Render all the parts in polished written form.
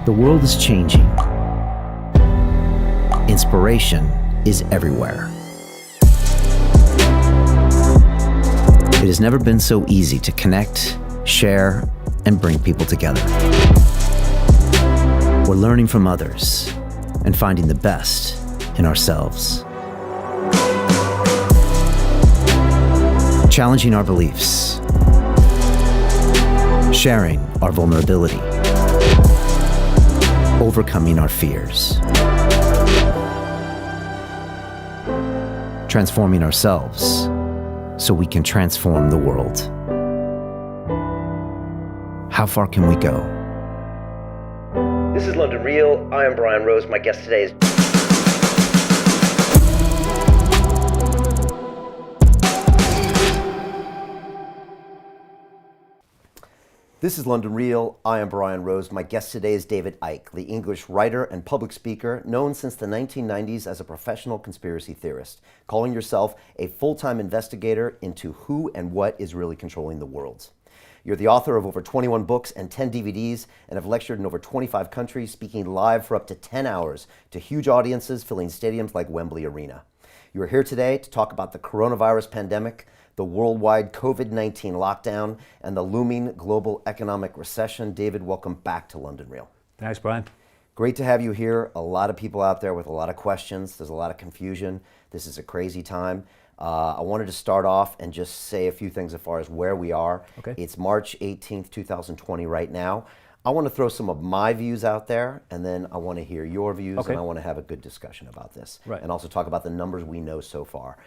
The world is changing. Inspiration is everywhere. It has never been so easy to connect, share, and bring people together. We're learning from others and finding the best in ourselves. Challenging our beliefs. Sharing our vulnerability. Overcoming our fears. Transforming ourselves so we can transform the world. How far can we go? This is London Real. I am Brian Rose. My guest today is... This is London Real. I am Brian Rose. My guest today is David Icke, the English writer and public speaker, known since the 1990s as a professional conspiracy theorist, calling yourself a full-time investigator into who and what is really controlling the world. You're the author of over 21 books and 10 DVDs and have lectured in over 25 countries, speaking live for up to 10 hours to huge audiences filling stadiums like Wembley Arena. You are here today to talk about the coronavirus pandemic, the worldwide COVID-19 lockdown, and the looming global economic recession. David, welcome back to London Real. Thanks, Brian. Great to have you here. A lot of people out there with a lot of questions. There's a lot of confusion. This is a crazy time. I wanted to start off and just say a few things as far as where we are. Okay. It's March 18th, 2020 right now. I want to throw some of my views out there, and then I want to hear your views, Okay. and I want to have a good discussion about this. Right. And also talk about the numbers we know so far.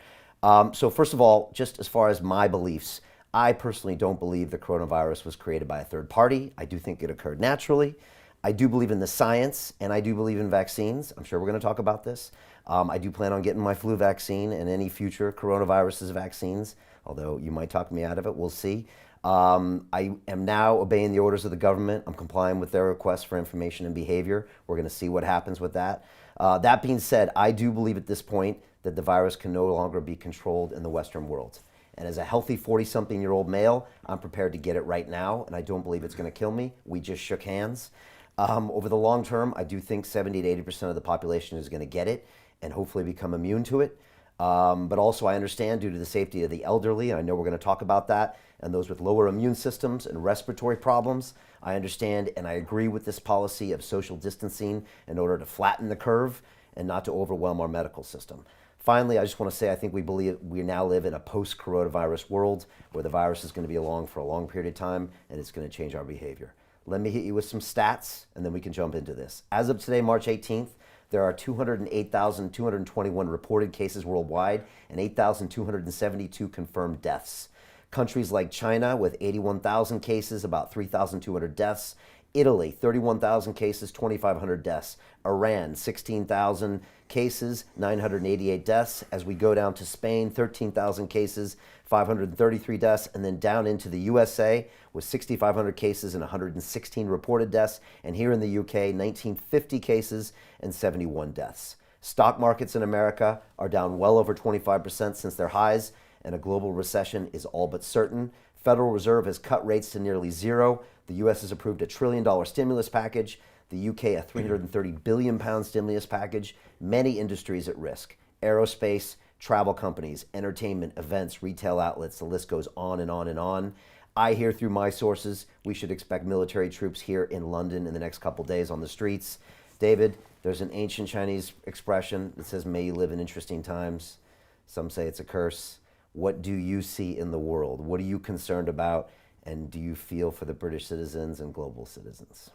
So first of all, just as far as my beliefs, I personally don't believe the coronavirus was created by a third party. I do think it occurred naturally. I do believe in the science, and I do believe in vaccines. I'm sure we're going to talk about this. I do plan on getting my flu vaccine and any future coronavirus vaccines, although you might talk me out of it. We'll see. I am now obeying the orders of the government. I'm complying with their requests for information and behavior. We're going to see what happens with that. That being said, I do believe at this point that the virus can no longer be controlled in the Western world. And as a healthy 40-something-year-old male, I'm prepared to get it right now, and I don't believe it's going to kill me. We just shook hands. Over the long term, I do think 70 to 80% of the population is going to get it and hopefully become immune to it. But also I understand, due to the safety of the elderly, and I know we're going to talk about that, and those with lower immune systems and respiratory problems, I understand and I agree with this policy of social distancing in order to flatten the curve and not to overwhelm our medical system. Finally, I just want to say I think we now live in a post-coronavirus world where the virus is going to be along for a long period of time and it's going to change our behavior. Let me hit you with some stats and then we can jump into this. As of today, March 18th, there are 208,221 reported cases worldwide and 8,272 confirmed deaths. Countries like China with 81,000 cases, about 3,200 deaths. Italy, 31,000 cases, 2,500 deaths. Iran, 16,000 cases, 988 deaths. As we go down to Spain, 13,000 cases, 533 deaths, and then down into the USA with 6,500 cases and 116 reported deaths. And here in the UK, 1,950 cases and 71 deaths. Stock markets in America are down well over 25% since their highs, and a global recession is all but certain. Federal Reserve has cut rates to nearly zero. The U.S. has approved a $1 trillion stimulus package. The UK, a £330 billion stimulus package. Many industries at risk. Aerospace, travel companies, entertainment, events, retail outlets, the list goes on and on and on. I hear through my sources we should expect military troops here in London in the next couple days on the streets. David, there's an ancient Chinese expression that says, "May you live in interesting times." Some say it's a curse. What do you see in the world? What are you concerned about? And do you feel for the British citizens and global citizens?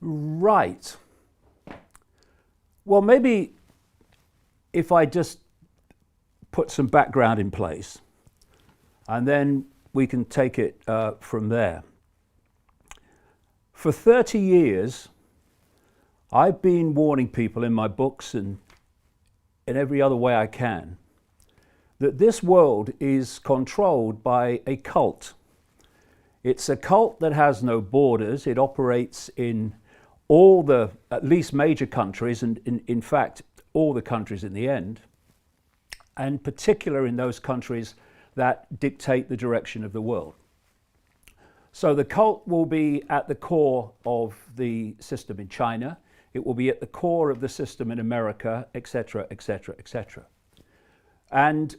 Right. Well, maybe if I just put some background in place, and then we can take it from there. For 30 years, I've been warning people in my books and in every other way I can that this world is controlled by a cult. It's a cult that has no borders. It operates in all the, at least major countries, and in fact, all the countries in the end, and particular in those countries that dictate the direction of the world. So the cult will be at the core of the system in China. It will be at the core of the system in America, etc., etc., etc. And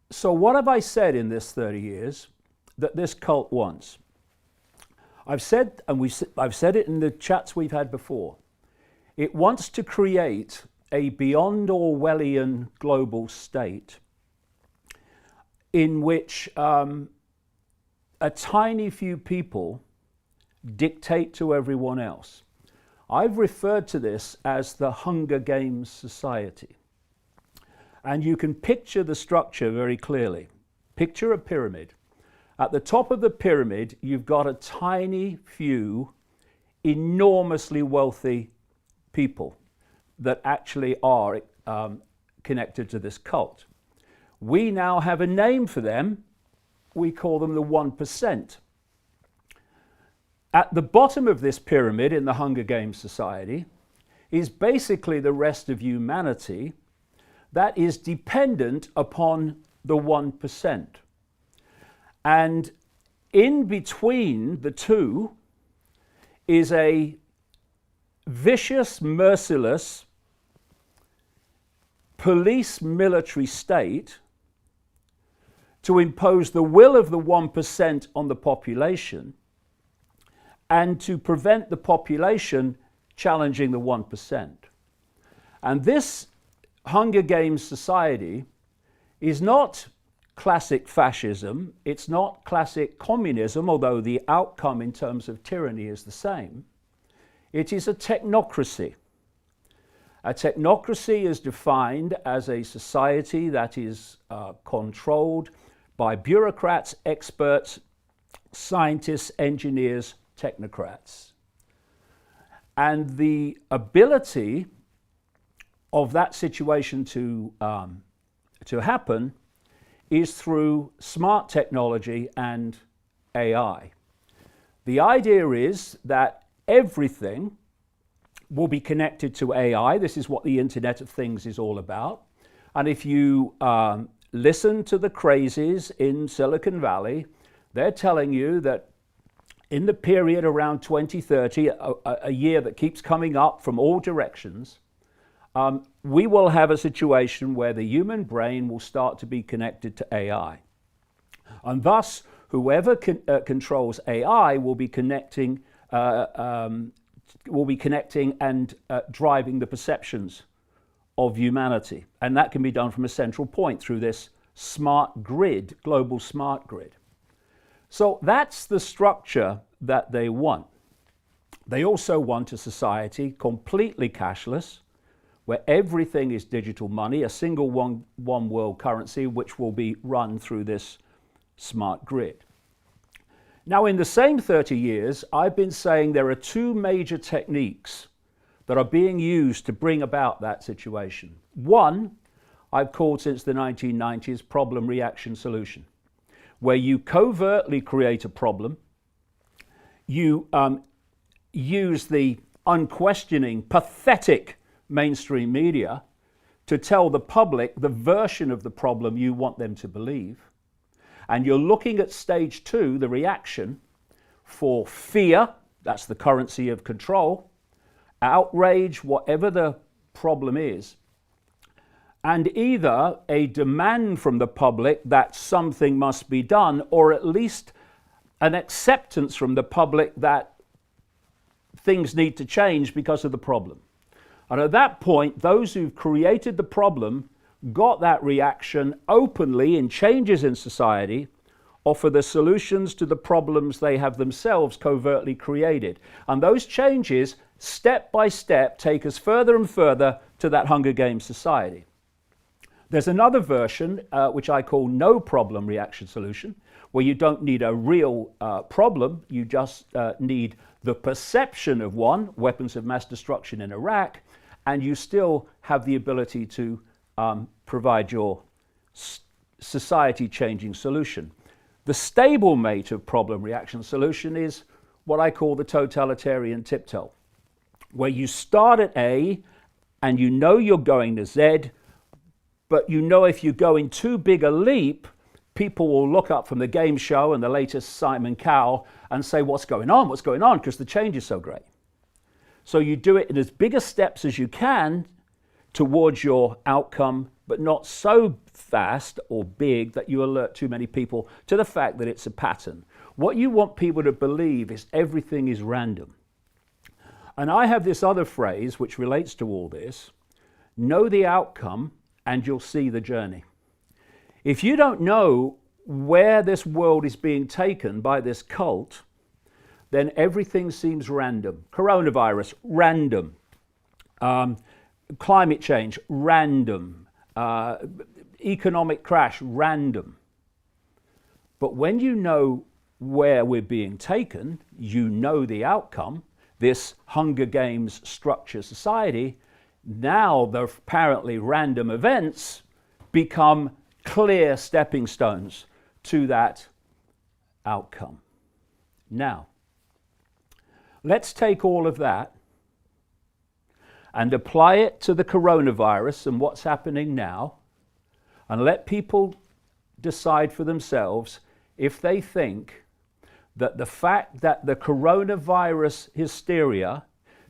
so what have I said in this 30 years that this cult wants? I've said, and I've said it in the chats we've had before, it wants to create a beyond Orwellian global state in which a tiny few people dictate to everyone else. I've referred to this as the Hunger Games society. And you can picture the structure very clearly. Picture a pyramid. At the top of the pyramid, you've got a tiny few enormously wealthy people that actually are connected to this cult. We now have a name for them. We call them the 1%. At the bottom of this pyramid in the Hunger Games society is basically the rest of humanity that is dependent upon the 1%. And in between the two is a vicious, merciless police military state to impose the will of the 1% on the population and to prevent the population challenging the 1%. And this Hunger Games society is not classic fascism, it's not classic communism, although the outcome in terms of tyranny is the same. It is a technocracy. A technocracy is defined as a society that is controlled by bureaucrats, experts, scientists, engineers, technocrats. And the ability of that situation to happen is through smart technology and AI. The idea is that everything will be connected to AI. This is what the Internet of Things is all about. And if you listen to the crazies in Silicon Valley, they're telling you that in the period around 2030, a year that keeps coming up from all directions, we will have a situation where the human brain will start to be connected to AI. And thus, whoever controls AI will be connecting and driving the perceptions of humanity. And that can be done from a central point through this smart grid, global smart grid. So that's the structure that they want. They also want a society completely cashless, where everything is digital money, a single one world currency, which will be run through this smart grid. Now, in the same 30 years, I've been saying there are two major techniques that are being used to bring about that situation. One, I've called since the 1990s problem, reaction, solution, where you covertly create a problem, you use the unquestioning, pathetic mainstream media to tell the public the version of the problem you want them to believe. And you're looking at stage two, the reaction, for fear, that's the currency of control, outrage, whatever the problem is, and either a demand from the public that something must be done, or at least an acceptance from the public that things need to change because of the problem. And at that point, those who've created the problem got that reaction openly in changes in society, offer the solutions to the problems they have themselves covertly created. And those changes, step by step, take us further and further to that Hunger Games society. There's another version, which I call no problem reaction solution, where you don't need a real problem, you just need the perception of one, weapons of mass destruction in Iraq, and you still have the ability to provide your society-changing solution. The stablemate of problem reaction solution is what I call the totalitarian tiptoe, where you start at A and you know you're going to Z, but you know if you're going too big a leap, people will look up from the game show and the latest Simon Cowell and say, what's going on? What's going on? Because the change is so great. So you do it in as big a steps as you can towards your outcome, but not so fast or big that you alert too many people to the fact that it's a pattern. What you want people to believe is everything is random. And I have this other phrase which relates to all this: know the outcome and you'll see the journey. If you don't know where this world is being taken by this cult, then everything seems random. Coronavirus, random. Climate change, random. Economic crash, random. But when you know where we're being taken, you know the outcome, this Hunger Games structure society, now the apparently random events become clear stepping stones to that outcome. Now, let's take all of that and apply it to the coronavirus and what's happening now, and let people decide for themselves if they think that the fact that the coronavirus hysteria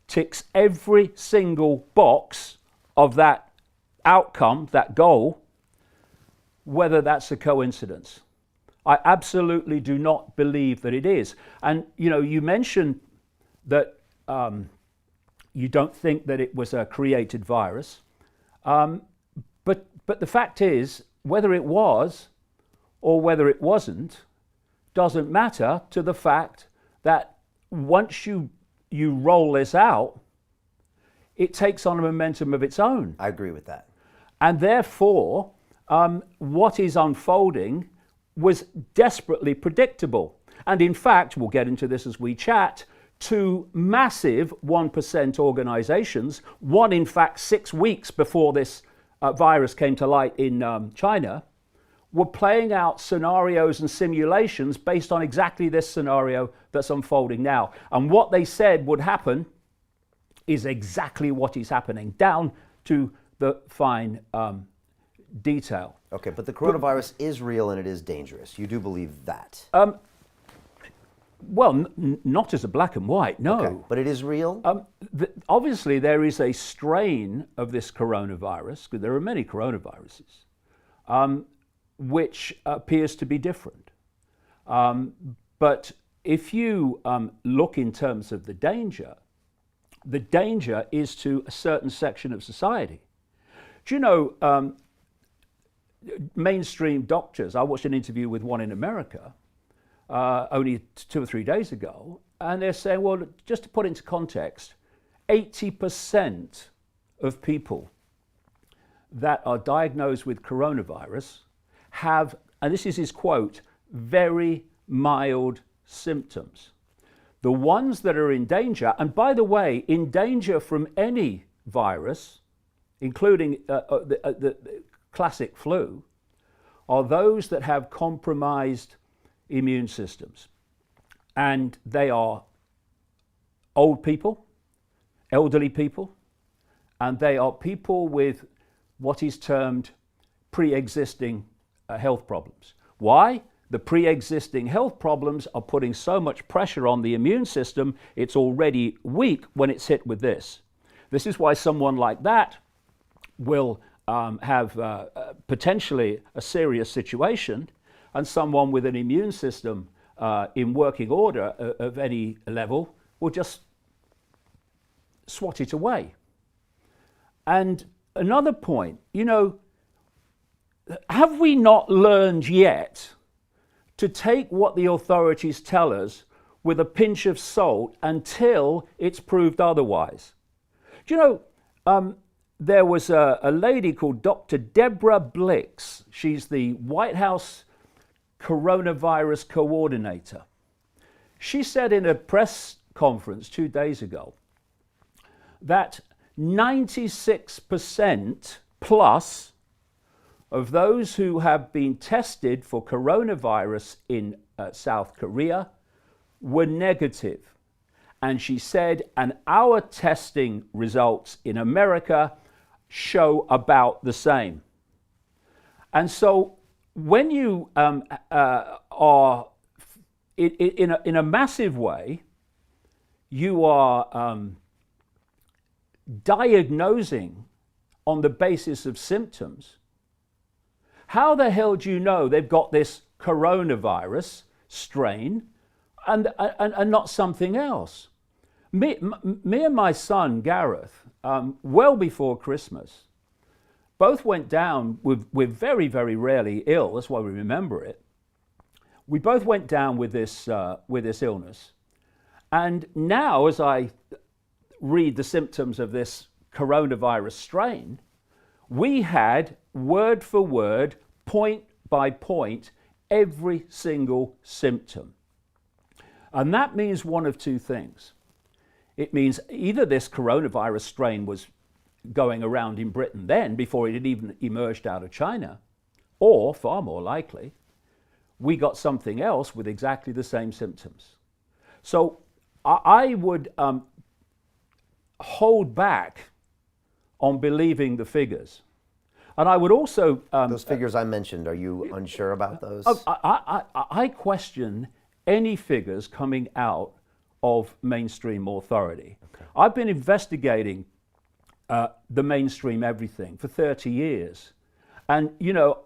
ticks every single box of that outcome, that goal, whether that's a coincidence. I absolutely do not believe that it is. And you mentioned that you don't think that it was a created virus, but the fact is, whether it was or whether it wasn't doesn't matter to the fact that once you roll this out, it takes on a momentum of its own. I agree with that. And therefore, what is unfolding was desperately predictable. And in fact, we'll get into this as we chat, two massive 1% organizations, one in fact 6 weeks before this virus came to light in China, were playing out scenarios and simulations based on exactly this scenario that's unfolding now. And what they said would happen is exactly what is happening, down to the fine detail. Okay, but the coronavirus is real and it is dangerous. You do believe that? Well, not as a black and white, no. Okay, but it is real? Obviously, there is a strain of this coronavirus, because there are many coronaviruses, which appears to be different. But if you look in terms of the danger is to a certain section of society. Do you know, mainstream doctors, I watched an interview with one in America only 2 or 3 days ago, and they're saying, well, just to put into context, 80% of people that are diagnosed with coronavirus have, and this is his quote, very mild symptoms. The ones that are in danger, and by the way, in danger from any virus, including the classic flu, are those that have compromised immune systems. And they are old people, elderly people, and they are people with what is termed pre-existing health problems. Why? The pre-existing health problems are putting so much pressure on the immune system, it's already weak when it's hit with this. This is why someone like that will have potentially a serious situation, and someone with an immune system in working order of any level will just swat it away. And another point, have we not learned yet to take what the authorities tell us with a pinch of salt until it's proved otherwise? Do you know, there was a lady called Dr. Deborah Blix. She's the White House coronavirus coordinator. She said in a press conference 2 days ago that 96% plus of those who have been tested for coronavirus in South Korea were negative. And she said, and our testing results in America show about the same. And so when you are in a massive way, you are diagnosing on the basis of symptoms. How the hell do you know they've got this coronavirus strain and not something else? Me and my son Gareth, well before Christmas, both went down with very, very rarely ill. That's why we remember it. We both went down with this illness. And now, as I read the symptoms of this coronavirus strain, we had word for word, point by point, every single symptom. And that means one of two things. It means either this coronavirus strain was going around in Britain then, before it had even emerged out of China, or, far more likely, we got something else with exactly the same symptoms. So I would hold back on believing the figures. And I would also... those figures I mentioned, are you unsure about those? I question any figures coming out of mainstream authority. Okay. I've been investigating the mainstream everything for 30 years. And, you know,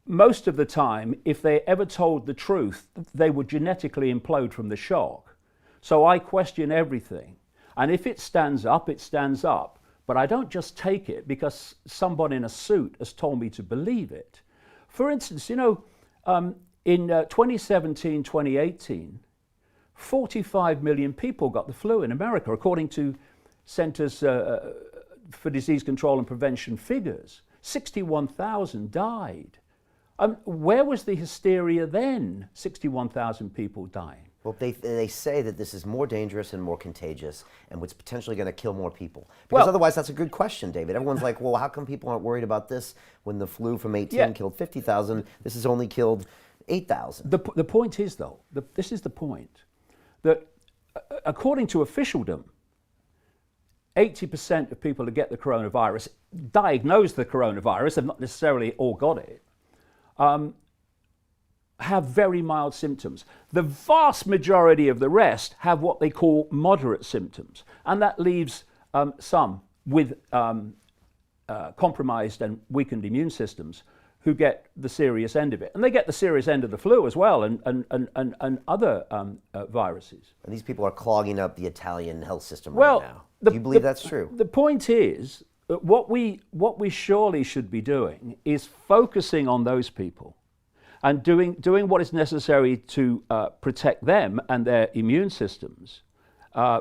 most of the time, if they ever told the truth, they would genetically implode from the shock. So I question everything. And if it stands up, it stands up. But I don't just take it because someone in a suit has told me to believe it. For instance, you know, in 2017, 2018, 45 million people got the flu in America, according to Centers for Disease Control and Prevention figures. 61,000 died. Where was the hysteria then? 61,000 people dying. Well, they say that this is more dangerous and more contagious and what's potentially going to kill more people. Because otherwise, that's a good question, David. Everyone's like, well, how come people aren't worried about this when the flu from 18 killed 50,000? This has only killed 8,000. The point is, though, this is the point, that according to officialdom, 80% of people who get the coronavirus, diagnose the coronavirus, have not necessarily all got it, have very mild symptoms. The vast majority of the rest have what they call moderate symptoms, and that leaves some with compromised and weakened immune systems who get the serious end of it. And they get the serious end of the flu as well, and other viruses. And these people are clogging up the Italian health system right now. Do you believe that's true? The point is that what we surely should be doing is focusing on those people and doing what is necessary to protect them and their immune systems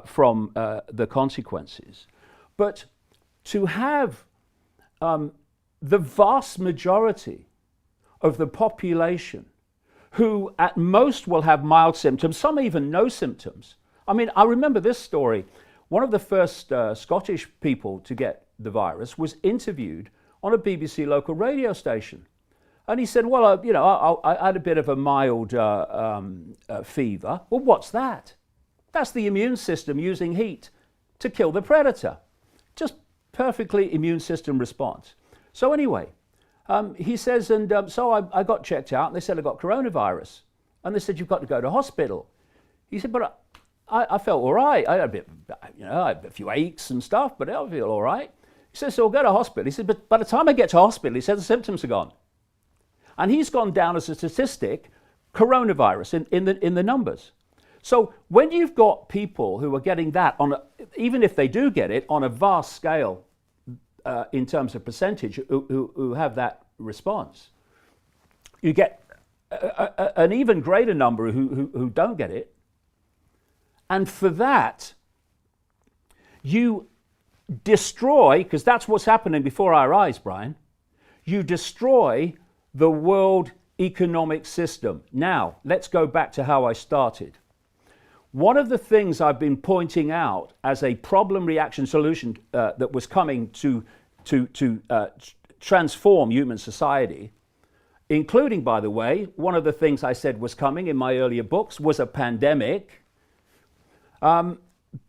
from the consequences. But to have the vast majority of the population who at most will have mild symptoms, some even no symptoms. I mean, I remember this story. One of the first Scottish people to get the virus was interviewed on a BBC local radio station. And he said, well, you know, I had a bit of a mild fever. Well, what's that? That's the immune system using heat to kill the predator. Just perfectly immune system response. So anyway, he says, and so I got checked out, and they said I got coronavirus. And they said, you've got to go to hospital. He said, but I felt all right. I had a bit, you know, I had a few aches and stuff, but I feel all right. He says, so I'll go to hospital. He said, but by the time I get to hospital, he said, the symptoms are gone. And he's gone down as a statistic, coronavirus in the numbers. So when you've got people who are getting that, even if they do get it, on a vast scale in terms of percentage, who have that response, you get an even greater number who don't get it. And for that, you destroy, because that's what's happening before our eyes, Brian, you destroy the world economic system. Now, let's go back to how I started. One of the things I've been pointing out as a problem reaction solution that was coming to transform human society, including, by the way, one of the things I said was coming in my earlier books was a pandemic,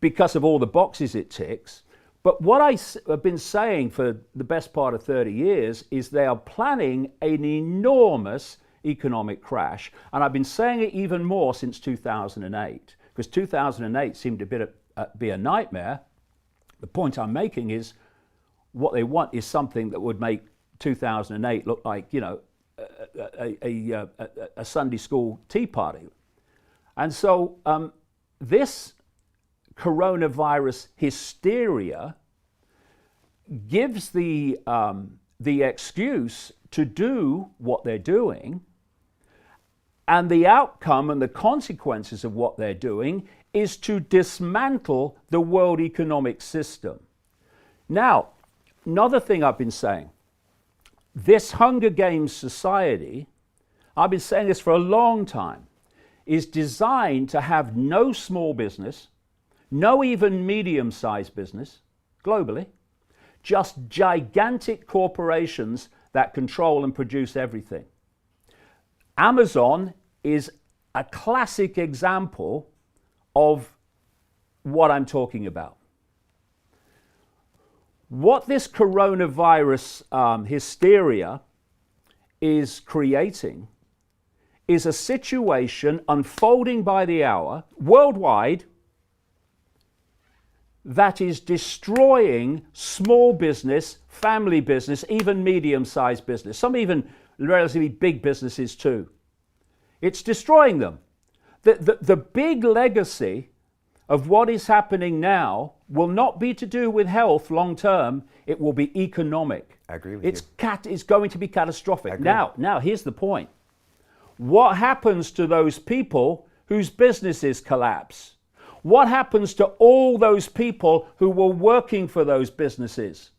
because of all the boxes it ticks. But what have been saying for the best part of 30 years is they are planning an enormous economic crash. And I've been saying it even more since 2008, because 2008 seemed to be a nightmare. The point I'm making is what they want is something that would make 2008 look like, you know, a Sunday school tea party. And so this coronavirus hysteria gives the excuse to do what they're doing, and the outcome and the consequences of what they're doing is to dismantle the world economic system. Now, another thing I've been saying, this Hunger Games society, I've been saying this for a long time, is designed to have no small business, no even medium-sized business, globally, just gigantic corporations that control and produce everything. Amazon is a classic example of what I'm talking about. What this coronavirus hysteria is creating is a situation unfolding by the hour worldwide that is destroying small business, family business, even medium-sized business, some even relatively big businesses too. It's destroying them. The big legacy of what is happening now will not be to do with health long term, it will be economic. I agree with you. It's going to be catastrophic. Now, here's the point. What happens to those people whose businesses collapse? What happens to all those people who were working for those businesses?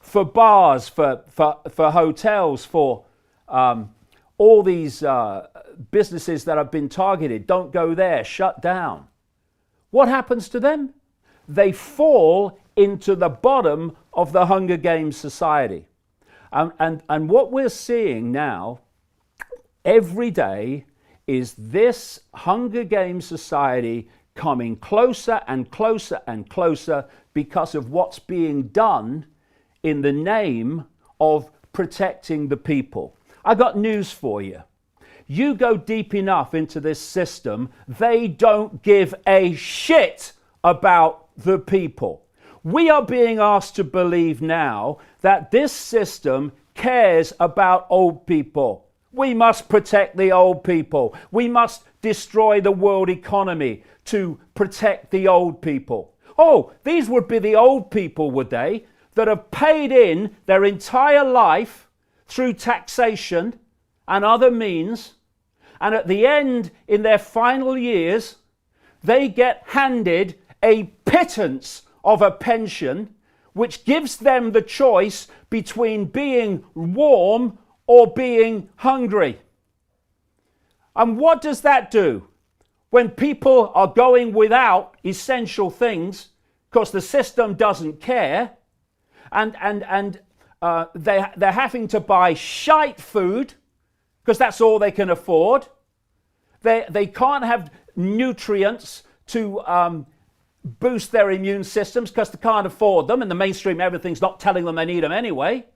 For bars, for hotels, for all these businesses that have been targeted, don't go there, shut down. What happens to them? They fall into the bottom of the Hunger Games society. And what we're seeing now, every day, is this Hunger Games society coming closer and closer and closer because of what's being done in the name of protecting the people. I got news for you. You go deep enough into this system, they don't give a shit about the people. We are being asked to believe now that this system cares about old people. We must protect the old people. We must destroy the world economy to protect the old people. Oh, these would be the old people, would they, that have paid in their entire life through taxation and other means, and at the end, in their final years, they get handed a pittance of a pension which gives them the choice between being warm or being hungry. And what does that do? When people are going without essential things because the system doesn't care, and they're having to buy shite food because that's all they can afford. They can't have nutrients to boost their immune systems because they can't afford them, and the mainstream everything's not telling them they need them anyway.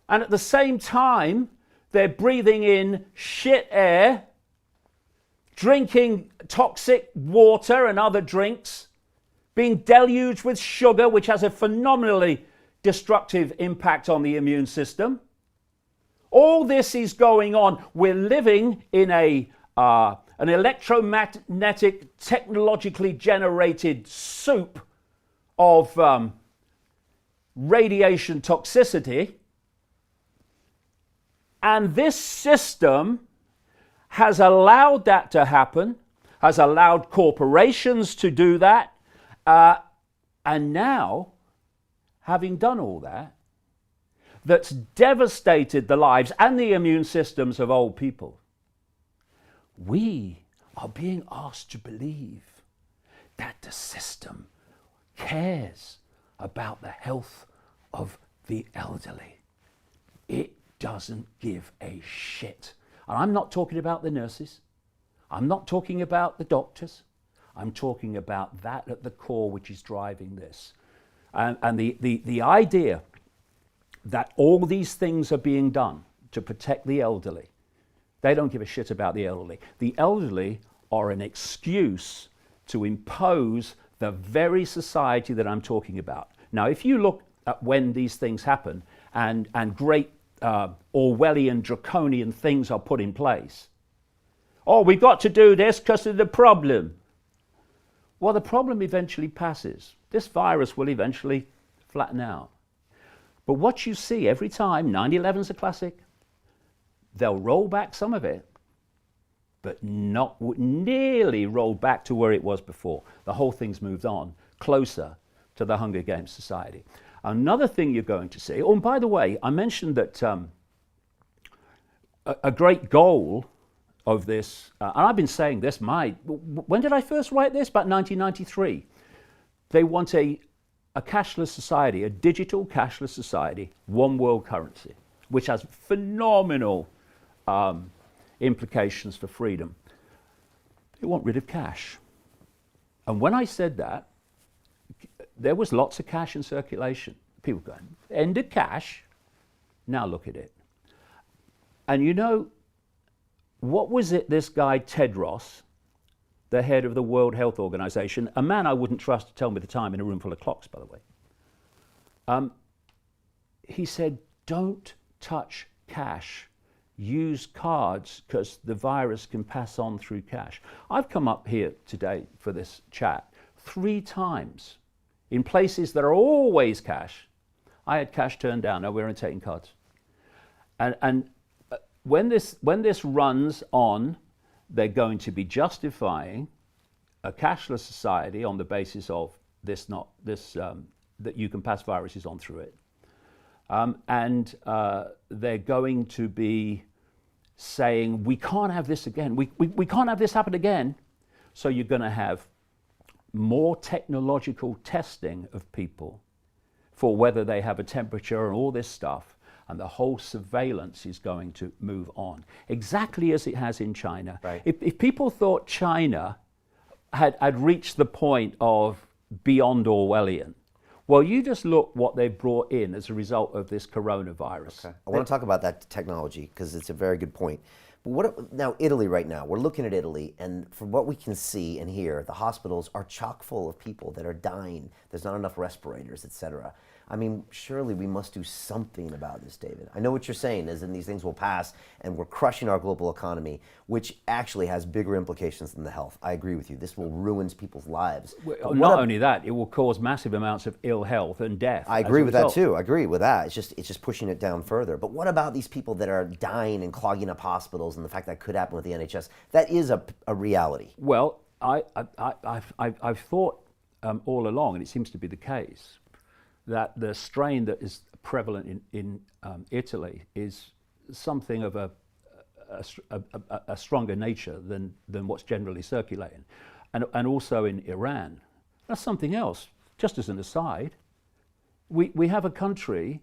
And at the same time, they're breathing in shit air, drinking toxic water and other drinks, being deluged with sugar, which has a phenomenally destructive impact on the immune system. All this is going on. We're living in an electromagnetic, technologically generated soup of radiation toxicity. And this system has allowed that to happen, has allowed corporations to do that. And now, having done all that, that's devastated the lives and the immune systems of old people, we are being asked to believe that the system cares about the health of the elderly. It doesn't give a shit. And I'm not talking about the nurses. I'm not talking about the doctors. I'm talking about that at the core which is driving this. And the idea that all these things are being done to protect the elderly, they don't give a shit about the elderly. The elderly are an excuse to impose the very society that I'm talking about. Now, if you look at when these things happen and great Orwellian, draconian things are put in place, oh, we've got to do this because of the problem. Well, the problem eventually passes. This virus will eventually flatten out. But what you see every time, 9/11's a classic, they'll roll back some of it, but not nearly roll back to where it was before. The whole thing's moved on closer to the Hunger Games society. Another thing you're going to see, oh, and by the way, I mentioned that a great goal of this, and I've been saying this, when did I first write this? About 1993. They want a cashless society, a digital cashless society, one world currency, which has phenomenal implications for freedom. They want rid of cash. And when I said that, there was lots of cash in circulation. People going, end of cash? Now look at it. And you know, what was it this guy Tedros, the head of the World Health Organization, a man I wouldn't trust to tell me the time in a room full of clocks, by the way, he said, don't touch cash. Use cards because the virus can pass on through cash. I've come up here today for this chat 3 times in places that are always cash. I had cash turned down. No, we're only taking cards. And when this runs on, they're going to be justifying a cashless society on the basis of that you can pass viruses on through it. And they're going to be saying, we can't have this again. We can't have this happen again. So you're going to have more technological testing of people for whether they have a temperature and all this stuff. And the whole surveillance is going to move on, exactly as it has in China. Right. If people thought China had reached the point of beyond Orwellian, well, you just look what they've brought in as a result of this coronavirus. Okay. I want to talk about that technology because it's a very good point. But now Italy right now, we're looking at Italy, and from what we can see and hear, the hospitals are chock full of people that are dying. There's not enough respirators, etc. I mean, surely we must do something about this, David. I know what you're saying is that these things will pass and we're crushing our global economy, which actually has bigger implications than the health. I agree with you. This will ruin people's lives. Well, not only that, it will cause massive amounts of ill health and death. I agree with that too. I agree with that. It's just pushing it down further. But what about these people that are dying and clogging up hospitals and the fact that could happen with the NHS? That is a reality. Well, I've thought all along, and it seems to be the case, that the strain that is prevalent in Italy is something of a stronger nature than what's generally circulating. And also in Iran. That's something else. Just as an aside, we have a country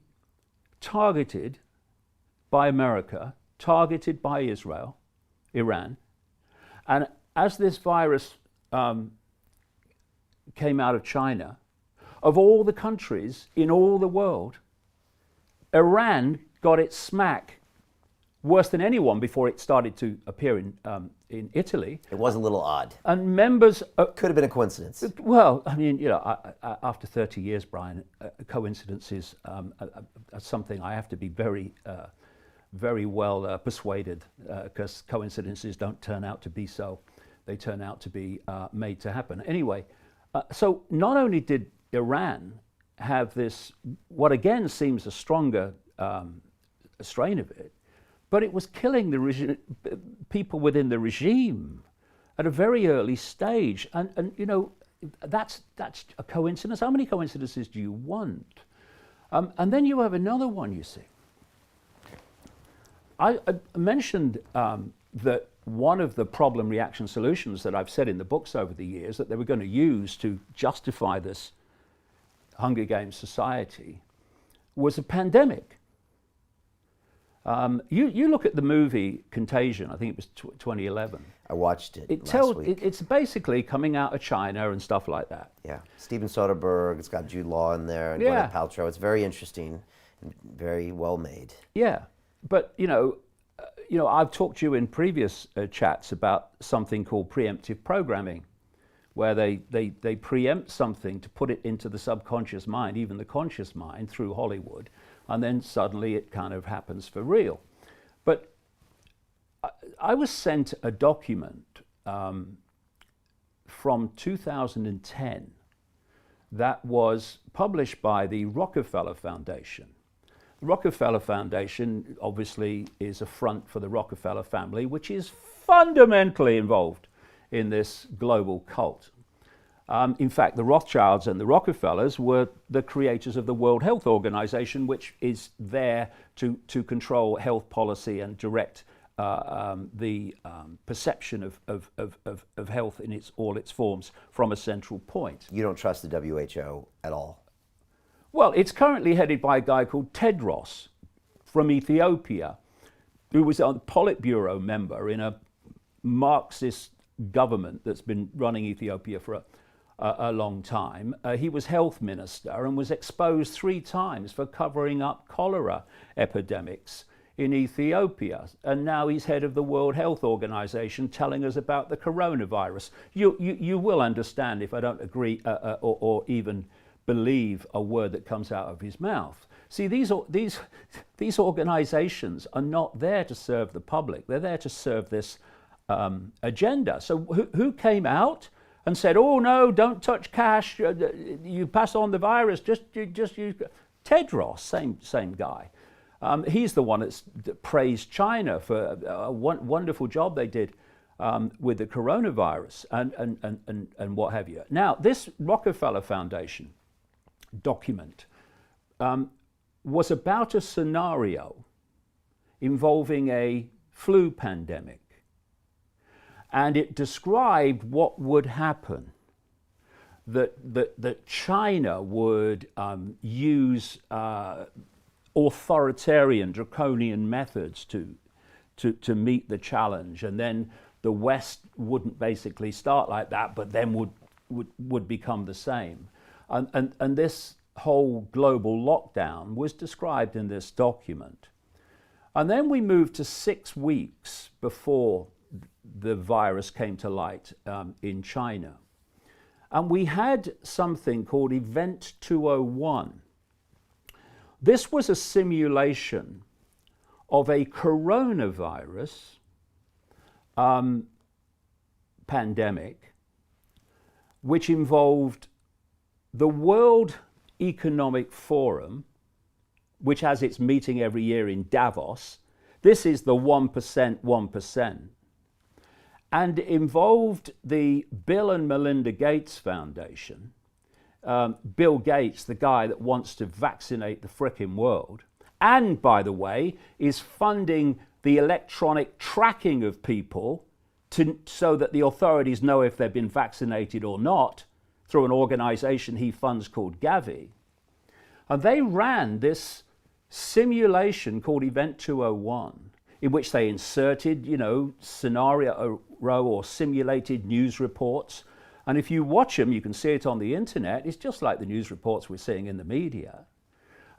targeted by America, targeted by Israel, Iran, and as this virus came out of China, of all the countries in all the world, Iran got its smack worse than anyone before it started to appear in Italy. It was a little odd. And members... Could have been a coincidence. Well, I mean, you know, after 30 years, Brian, coincidences are something I have to be very well persuaded, because coincidences don't turn out to be so. They turn out to be made to happen. Anyway, so not only did Iran have this, what again seems a stronger strain of it, but it was killing the people within the regime at a very early stage. And you know, that's a coincidence. How many coincidences do you want? And then you have another one, you see. I mentioned that one of the problem reaction solutions that I've said in the books over the years that they were going to use to justify this Hunger Games society was a pandemic. You look at the movie Contagion. I think it was 2011. I watched it It last tells week. it's basically coming out of China and stuff like that. Yeah, Steven Soderbergh. It's got Jude Law in there and Yeah. Gwyneth Paltrow. It's very interesting and very well made. Yeah, but I've talked to you in previous chats about something called preemptive programming, where they preempt something to put it into the subconscious mind, even the conscious mind, through Hollywood, and then suddenly it kind of happens for real. But I was sent a document from 2010 that was published by the Rockefeller Foundation. The Rockefeller Foundation obviously is a front for the Rockefeller family, which is fundamentally involved in this global cult. In fact, the Rothschilds and the Rockefellers were the creators of the World Health Organization, which is there to control health policy and direct the perception of health in all its forms from a central point. You don't trust the WHO at all? Well, it's currently headed by a guy called Tedros from Ethiopia, who was a Politburo member in a Marxist government that's been running Ethiopia for a long time. He was health minister and was exposed 3 times for covering up cholera epidemics in Ethiopia. And now he's head of the World Health Organization telling us about the coronavirus. You will understand if I don't agree or even believe a word that comes out of his mouth. See, these organizations are not there to serve the public. They're there to serve this agenda. So who came out and said, "Oh no, don't touch cash. You pass on the virus. Just use." Tedros, same guy. He's the one that praised China for a wonderful job they did with the coronavirus and what have you. Now, this Rockefeller Foundation document was about a scenario involving a flu pandemic. And it described what would happen, that China would use authoritarian, draconian methods to meet the challenge, and then the West wouldn't basically start like that, but then would become the same. And this whole global lockdown was described in this document. And then we moved to 6 weeks before the virus came to light in China. And we had something called Event 201. This was a simulation of a coronavirus pandemic, which involved the World Economic Forum, which has its meeting every year in Davos. This is the 1%, and involved the Bill and Melinda Gates Foundation. Bill Gates, the guy that wants to vaccinate the frickin' world, and by the way, is funding the electronic tracking of people so that the authorities know if they've been vaccinated or not, through an organization he funds called Gavi. And they ran this simulation called Event 201, in which they inserted, scenario or simulated news reports. And if you watch them, you can see it on the internet. It's just like the news reports we're seeing in the media.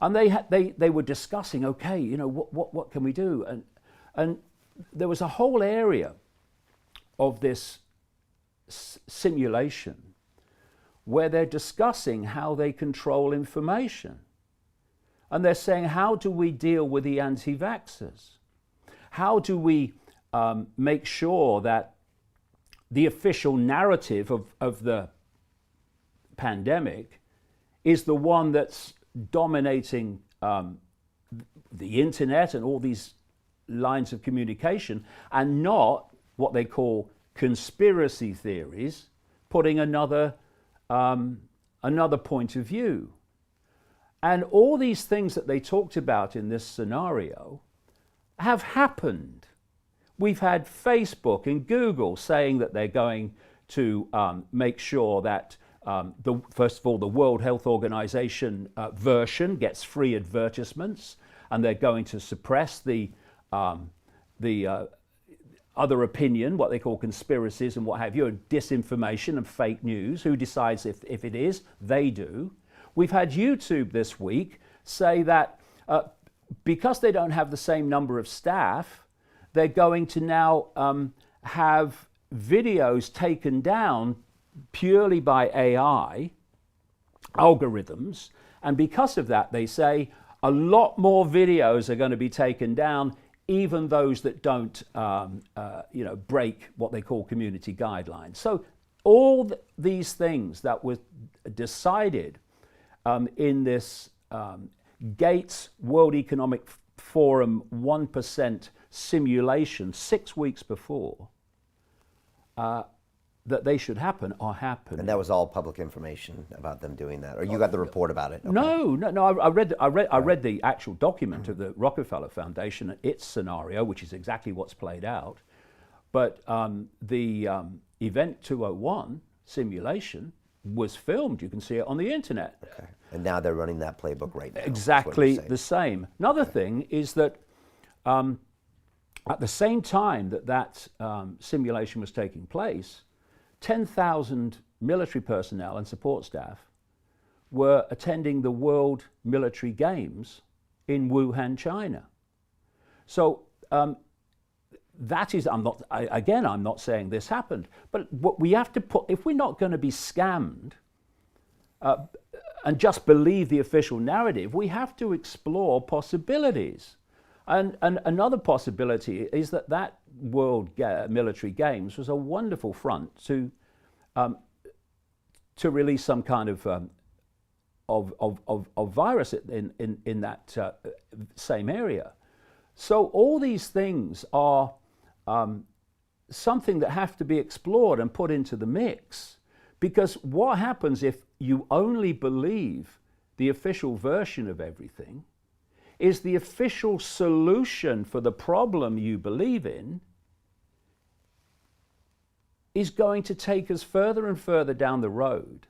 And they were discussing, okay, what can we do? And there was a whole area of this simulation where they're discussing how they control information. And they're saying, how do we deal with the anti-vaxxers? How do we make sure that the official narrative of the pandemic is the one that's dominating the internet and all these lines of communication, and not what they call conspiracy theories, putting another point of view. And all these things that they talked about in this scenario have happened. We've had Facebook and Google saying that they're going to make sure that, first of all, the World Health Organization version gets free advertisements, and they're going to suppress the the other opinion, what they call conspiracies and what have you, and disinformation and fake news. Who decides if it is? They do. We've had YouTube this week say that because they don't have the same number of staff, they're going to now have videos taken down purely by AI algorithms. And because of that, they say a lot more videos are going to be taken down, even those that don't break what they call community guidelines. So all these things that were decided in this Gates World Economic Forum 1% simulation 6 weeks before that they should happen are happening. And that was all public information about them doing that, or you got the report about it? Okay. No. I read the actual document of the Rockefeller Foundation and its scenario, which is exactly what's played out. But the Event 201 simulation was filmed. You can see it on the internet. Okay. And now they're running that playbook right now. Exactly the same. Another thing is that at the same time that simulation was taking place, 10,000 military personnel and support staff were attending the World Military Games in Wuhan, China. So that is, I'm not saying this happened, but what we have to put, if we're not going to be scammed and just believe the official narrative, we have to explore possibilities. And another possibility is that World Military Games was a wonderful front to release some kind of virus in that same area. So all these things are something that have to be explored and put into the mix, because what happens if you only believe the official version of everything is the official solution for the problem you believe in is going to take us further and further down the road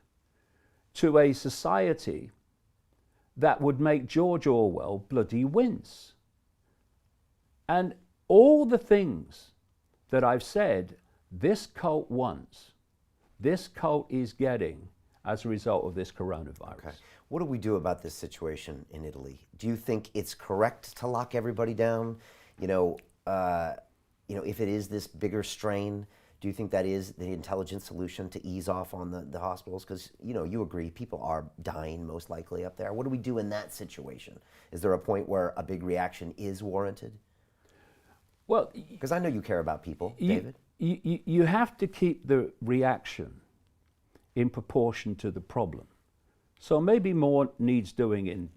to a society that would make George Orwell bloody wince. And all the things that I've said, this cult wants, this cult is getting as a result of this coronavirus. Okay. What do we do about this situation in Italy? Do you think it's correct to lock everybody down? If it is this bigger strain, do you think that is the intelligent solution to ease off on the hospitals? Because, you agree, people are dying most likely up there. What do we do in that situation? Is there a point where a big reaction is warranted? Well, because I know you care about people, David. You have to keep the reaction in proportion to the problem. So maybe more needs doing in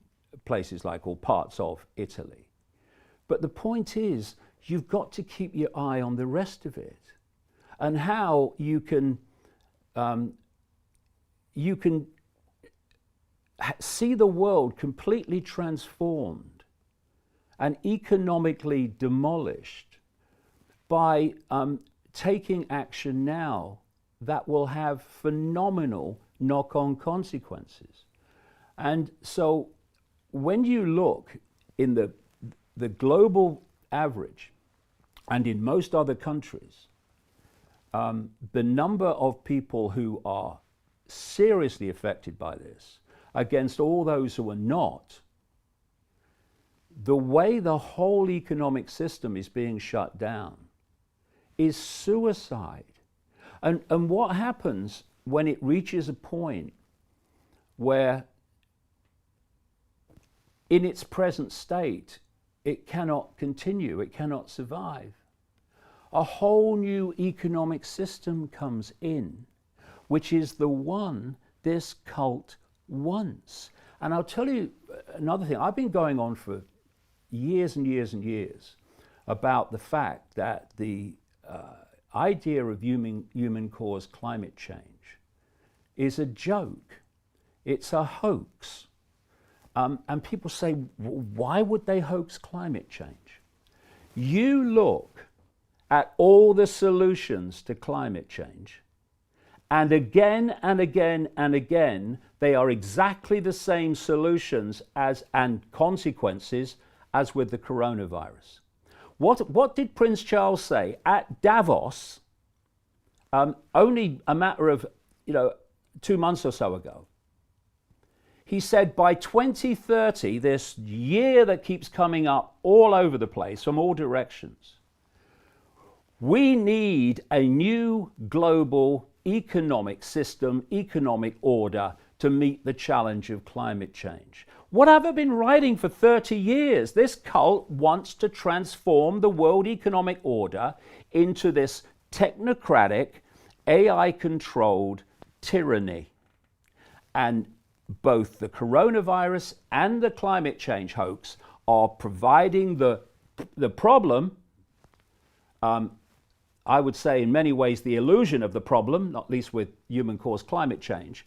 places like or parts of Italy. But the point is, you've got to keep your eye on the rest of it and how you can see the world completely transformed and economically demolished by taking action now that will have phenomenal knock-on consequences. And so when you look in the global average and in most other countries, the number of people who are seriously affected by this against all those who are not, the way the whole economic system is being shut down is suicide. And what happens when it reaches a point where in its present state it cannot continue, it cannot survive? A whole new economic system comes in, which is the one this cult wants. And I'll tell you another thing. I've been going on for years and years and years about the fact that the idea of human-caused climate change is a joke. It's a hoax. And people say, why would they hoax climate change? You look at all the solutions to climate change, and again and again and again, they are exactly the same solutions and consequences as with the coronavirus. What did Prince Charles say at Davos only a matter of 2 months or so ago? He said by 2030, this year that keeps coming up all over the place from all directions, we need a new global economic system, economic order to meet the challenge of climate change. What have I been writing for 30 years? This cult wants to transform the world economic order into this technocratic, AI-controlled tyranny. And both the coronavirus and the climate change hoax are providing the problem, I would say in many ways the illusion of the problem, not least with human-caused climate change,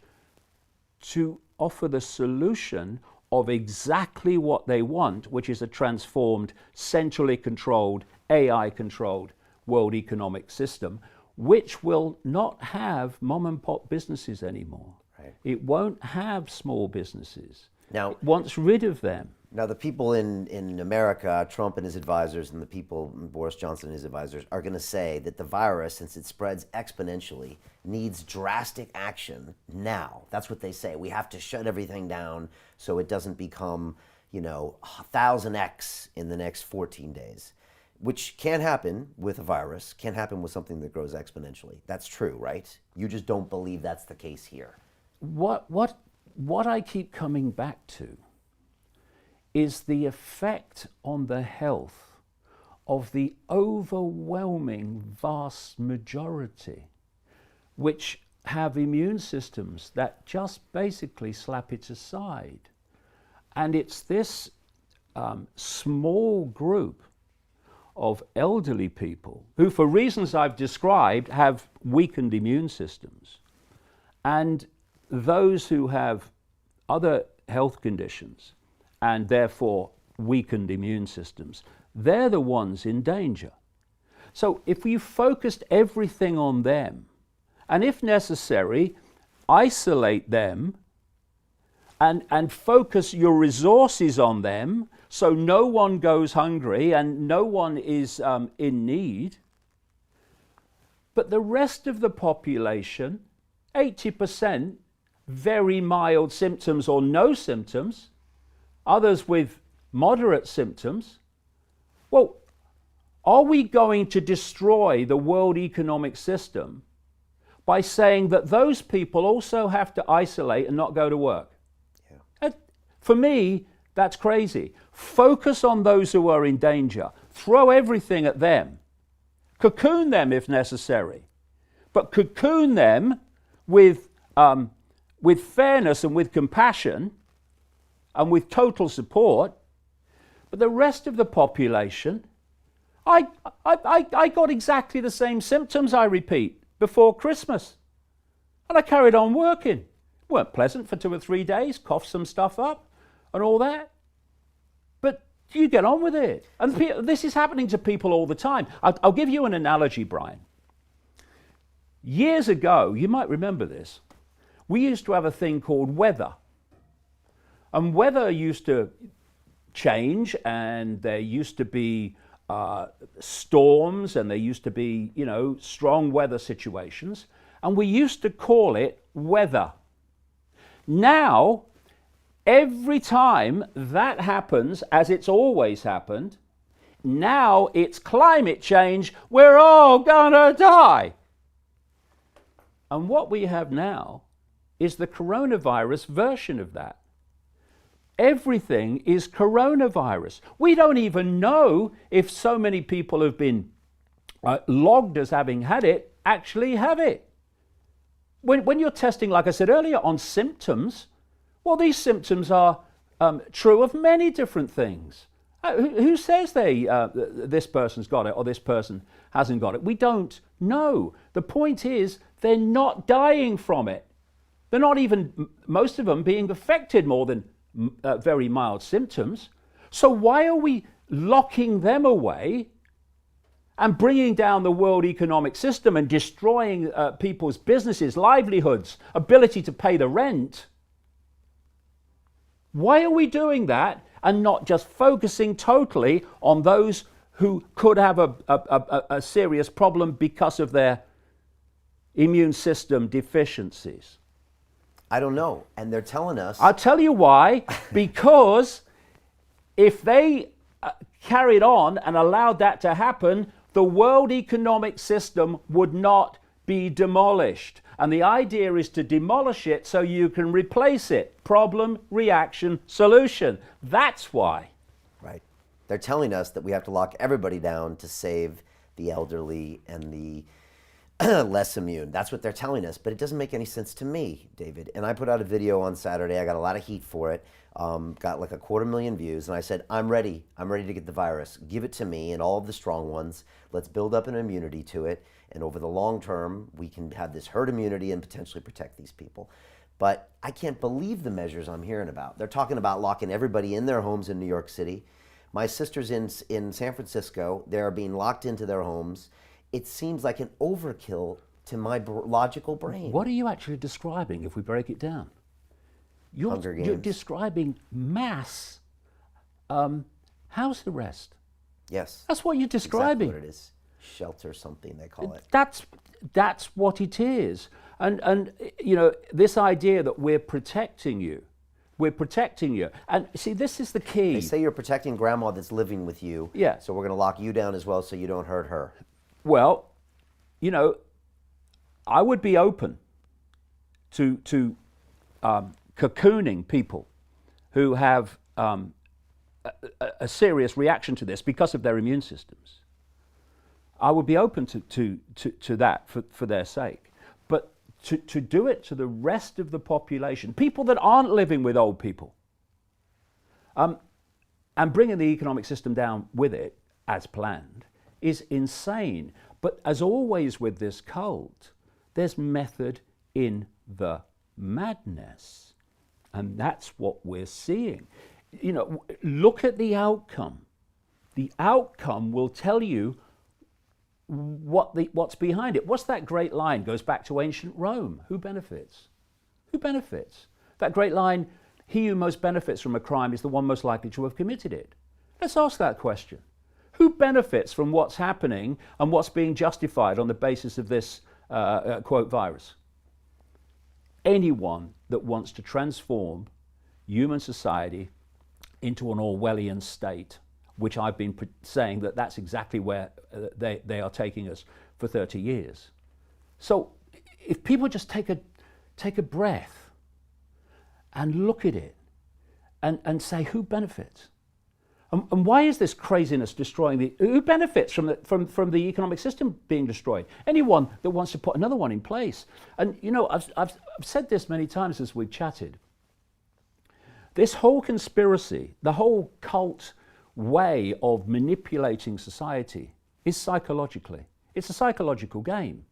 to offer the solution of exactly what they want, which is a transformed, centrally controlled, AI-controlled world economic system, which will not have mom-and-pop businesses anymore. Right. It won't have small businesses. Now, it wants rid of them. Now, the people in America, Trump and his advisors, and the people, Boris Johnson and his advisors, are going to say that the virus, since it spreads exponentially, needs drastic action now. That's what they say. We have to shut everything down so it doesn't become, 1,000x in the next 14 days, which can happen with a virus, can happen with something that grows exponentially. That's true, right? You just don't believe that's the case here. What I keep coming back to is the effect on the health of the overwhelming vast majority, which have immune systems that just basically slap it aside. And it's this small group of elderly people who, for reasons I've described, have weakened immune systems, and those who have other health conditions and therefore weakened immune systems, they're the ones in danger. So if you focused everything on them, and if necessary, isolate them and focus your resources on them so no one goes hungry and no one is in need, but the rest of the population, 80%, very mild symptoms or no symptoms, others with moderate symptoms. Well, are we going to destroy the world economic system by saying that those people also have to isolate and not go to work? Yeah. For me, that's crazy. Focus on those who are in danger. Throw everything at them. Cocoon them if necessary. But cocoon them with fairness and with compassion and with total support. But the rest of the population, I got exactly the same symptoms, I repeat, before Christmas. And I carried on working. Weren't pleasant for 2 or 3 days, coughed some stuff up and all that. But you get on with it. And this is happening to people all the time. I'll give you an analogy, Brian. Years ago, you might remember this, we used to have a thing called weather. And weather used to change, and there used to be storms, and there used to be, strong weather situations, and we used to call it weather. Now, every time that happens, as it's always happened, now it's climate change, we're all gonna die. And what we have now is the coronavirus version of that. Everything is coronavirus. We don't even know if so many people have been logged as having had it, actually have it. When you're testing, like I said earlier, on symptoms, well, these symptoms are true of many different things. Who says this person's got it or this person hasn't got it? We don't know. The point is, they're not dying from it. They're not even, most of them, being affected more than very mild symptoms. So why are we locking them away and bringing down the world economic system and destroying people's businesses, livelihoods, ability to pay the rent? Why are we doing that and not just focusing totally on those who could have a serious problem because of their immune system deficiencies? I don't know. And they're telling us. I'll tell you why. Because if they carried on and allowed that to happen, the world economic system would not be demolished. And the idea is to demolish it so you can replace it. Problem, reaction, solution. That's why. Right. They're telling us that we have to lock everybody down to save the elderly and the less immune. That's what they're telling us, but it doesn't make any sense to me, David. And I put out a video on Saturday. I got a lot of heat for it. Got like 250,000 views, and I said, I'm ready to get the virus. Give it to me and all of the strong ones. Let's build up an immunity to it, and over the long term, we can have this herd immunity and potentially protect these people. But I can't believe the measures I'm hearing about. They're talking about locking everybody in their homes in New York City. My sister's in San Francisco. They're being locked into their homes. It seems like an overkill to my logical brain. What are you actually describing if we break it down? Hunger Games. You're describing mass house arrest. Yes. That's what you're Exactly describing. what it is. Shelter something they call it. That's what it is. And you know, this idea that we're protecting you. And see, this is the key. They say you're protecting grandma that's living with you. Yeah. So we're going to lock you down as well so you don't hurt her. Well, you know, I would be open to cocooning people who have a serious reaction to this because of their immune systems. I would be open to that for their sake. But to do it to the rest of the population, people that aren't living with old people, and bringing the economic system down with it, as planned, is insane. But as always with this cult, there's method in the madness. And that's what we're seeing. You know, look at the outcome. The outcome will tell you what's behind it. What's that great line? Goes back to ancient Rome. Who benefits? Who benefits? That great line, he who most benefits from a crime is the one most likely to have committed it. Let's ask that question. Who benefits from what's happening and what's being justified on the basis of this, quote, virus? Anyone that wants to transform human society into an Orwellian state, which I've been saying that that's exactly where they are taking us for 30 years. So if people just take a breath and look at it and say, who benefits? And why is this craziness destroying who benefits from the economic system being destroyed? Anyone that wants to put another one in place. And you know, I've said this many times as we've chatted. This whole conspiracy, the whole cult way of manipulating society is psychologically. It's a psychological game.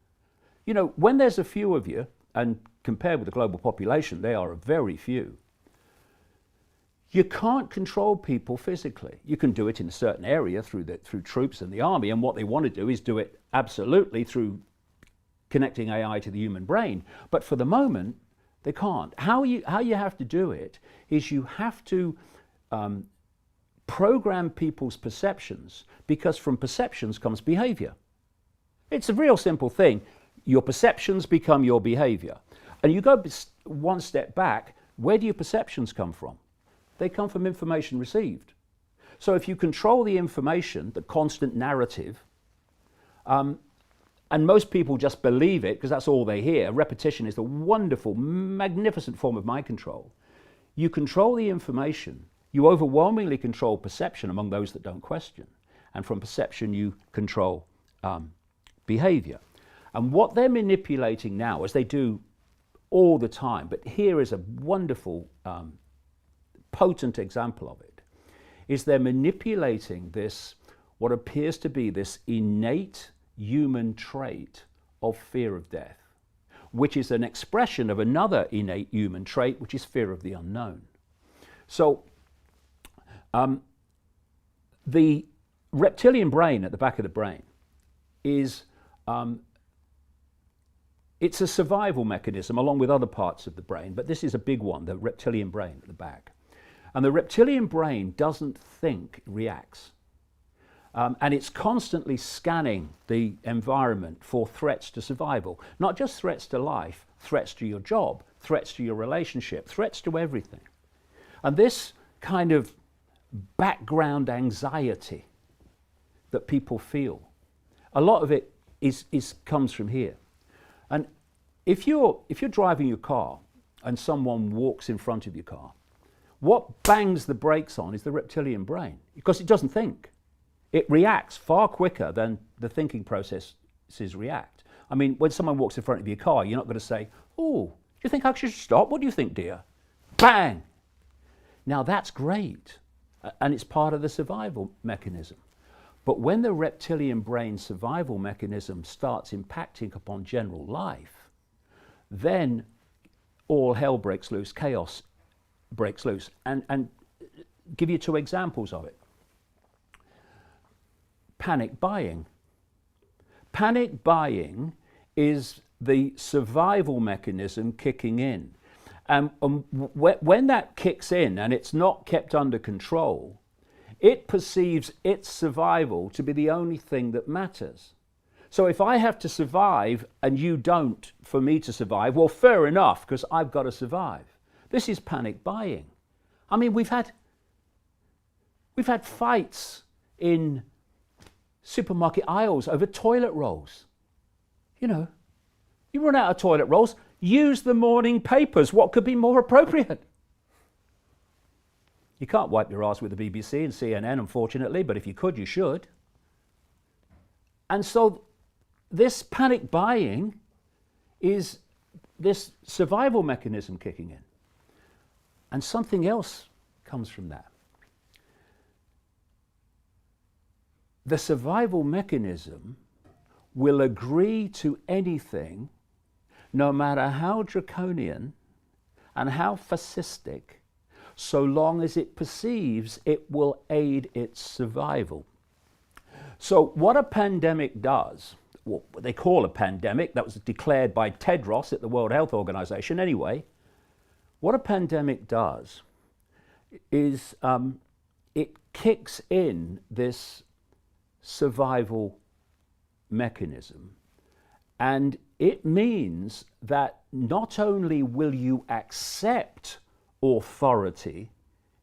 You know, when there's a few of you, and compared with the global population, they are a very few, you can't control people physically. You can do it in a certain area through troops and the army, and what they want to do is do it absolutely through connecting AI to the human brain. But for the moment, they can't. How you have to do it is you have to program people's perceptions, because from perceptions comes behavior. It's a real simple thing. Your perceptions become your behavior. And you go one step back, where do your perceptions come from? They come from information received. So if you control the information, the constant narrative, and most people just believe it because that's all they hear. Repetition is the wonderful, magnificent form of mind control. You control the information, you overwhelmingly control perception among those that don't question. And from perception, you control behavior. And what they're manipulating now, as they do all the time, but here is a wonderful, potent example of it, is they're manipulating this, what appears to be this innate human trait of fear of death, which is an expression of another innate human trait, which is fear of the unknown. So the reptilian brain at the back of the brain is it's a survival mechanism along with other parts of the brain, but this is a big one, the reptilian brain at the back. And the reptilian brain doesn't think, it reacts. And it's constantly scanning the environment for threats to survival. Not just threats to life, threats to your job, threats to your relationship, threats to everything. And this kind of background anxiety that people feel, a lot of it comes from here. And if you're driving your car and someone walks in front of your car, what bangs the brakes on is the reptilian brain, because it doesn't think. It reacts far quicker than the thinking processes react. I mean, when someone walks in front of your car, you're not going to say, "Oh, do you think I should stop? What do you think, dear?" Bang! Now that's great, and it's part of the survival mechanism. But when the reptilian brain survival mechanism starts impacting upon general life, then all hell breaks loose, chaos breaks loose. And give you 2 examples of it. Panic buying. Panic buying is the survival mechanism kicking in. And when that kicks in and it's not kept under control, it perceives its survival to be the only thing that matters. So if I have to survive and you don't for me to survive, well, fair enough, because I've got to survive. This is panic buying. I mean, we've had fights in supermarket aisles over toilet rolls. You know, you run out of toilet rolls, use the morning papers. What could be more appropriate? You can't wipe your ass with the BBC and CNN, unfortunately, but if you could, you should. And so this panic buying is this survival mechanism kicking in. And something else comes from that. The survival mechanism will agree to anything, no matter how draconian and how fascistic, so long as it perceives it will aid its survival. So what a pandemic does, what they call a pandemic, that was declared by Tedros at the World Health Organization anyway, what a pandemic does is it kicks in this survival mechanism, and it means that not only will you accept authority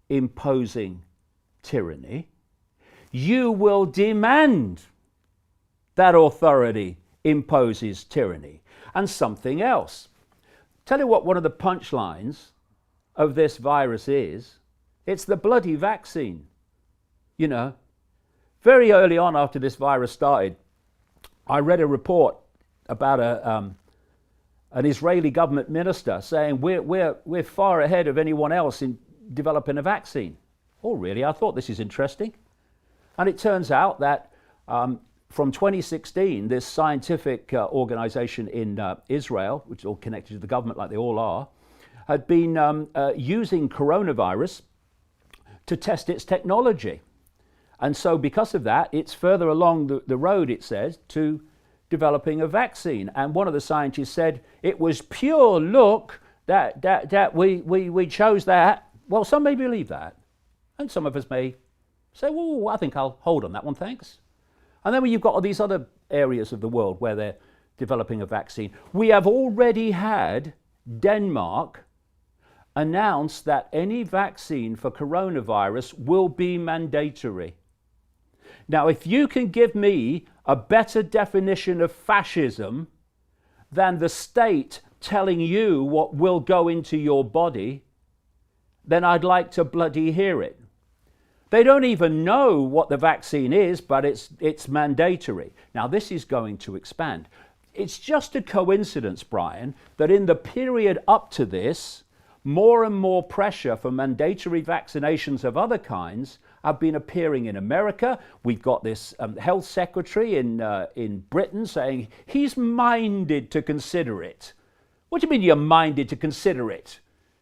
imposing tyranny, you will demand that authority imposes tyranny. And something else. Tell you what one of the punchlines of this virus is. It's the bloody vaccine. You know, very early on after this virus started, I read a report about an Israeli government minister saying we're far ahead of anyone else in developing a vaccine. Oh, really? I thought this is interesting. And it turns out that from 2016, this scientific organization in Israel, which is all connected to the government like they all are, had been using coronavirus to test its technology. And so because of that, it's further along the road, it says, to developing a vaccine. And one of the scientists said, it was pure luck that we chose that. Well, some may believe that. And some of us may say, well, I think I'll hold on that one, thanks. And then you've got all these other areas of the world where they're developing a vaccine. We have already had Denmark announce that any vaccine for coronavirus will be mandatory. Now, if you can give me a better definition of fascism than the state telling you what will go into your body, then I'd like to bloody hear it. They don't even know what the vaccine is, but it's mandatory. Now, this is going to expand. It's just a coincidence, Brian, that in the period up to this, more and more pressure for mandatory vaccinations of other kinds have been appearing in America. We've got this health secretary in Britain saying he's minded to consider it. What do you mean you're minded to consider it?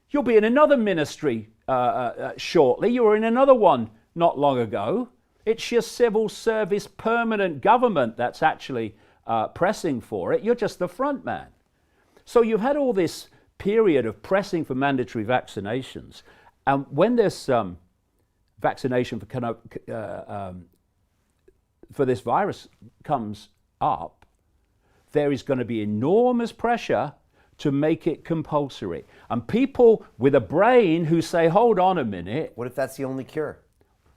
You'll be in another ministry shortly. You were in another one not long ago. It's your civil service permanent government that's actually pressing for it. You're just the front man. So you've had all this period of pressing for mandatory vaccinations. And when this vaccination for for this virus comes up, there is going to be enormous pressure to make it compulsory. And people with a brain who say, hold on a minute. What if that's the only cure?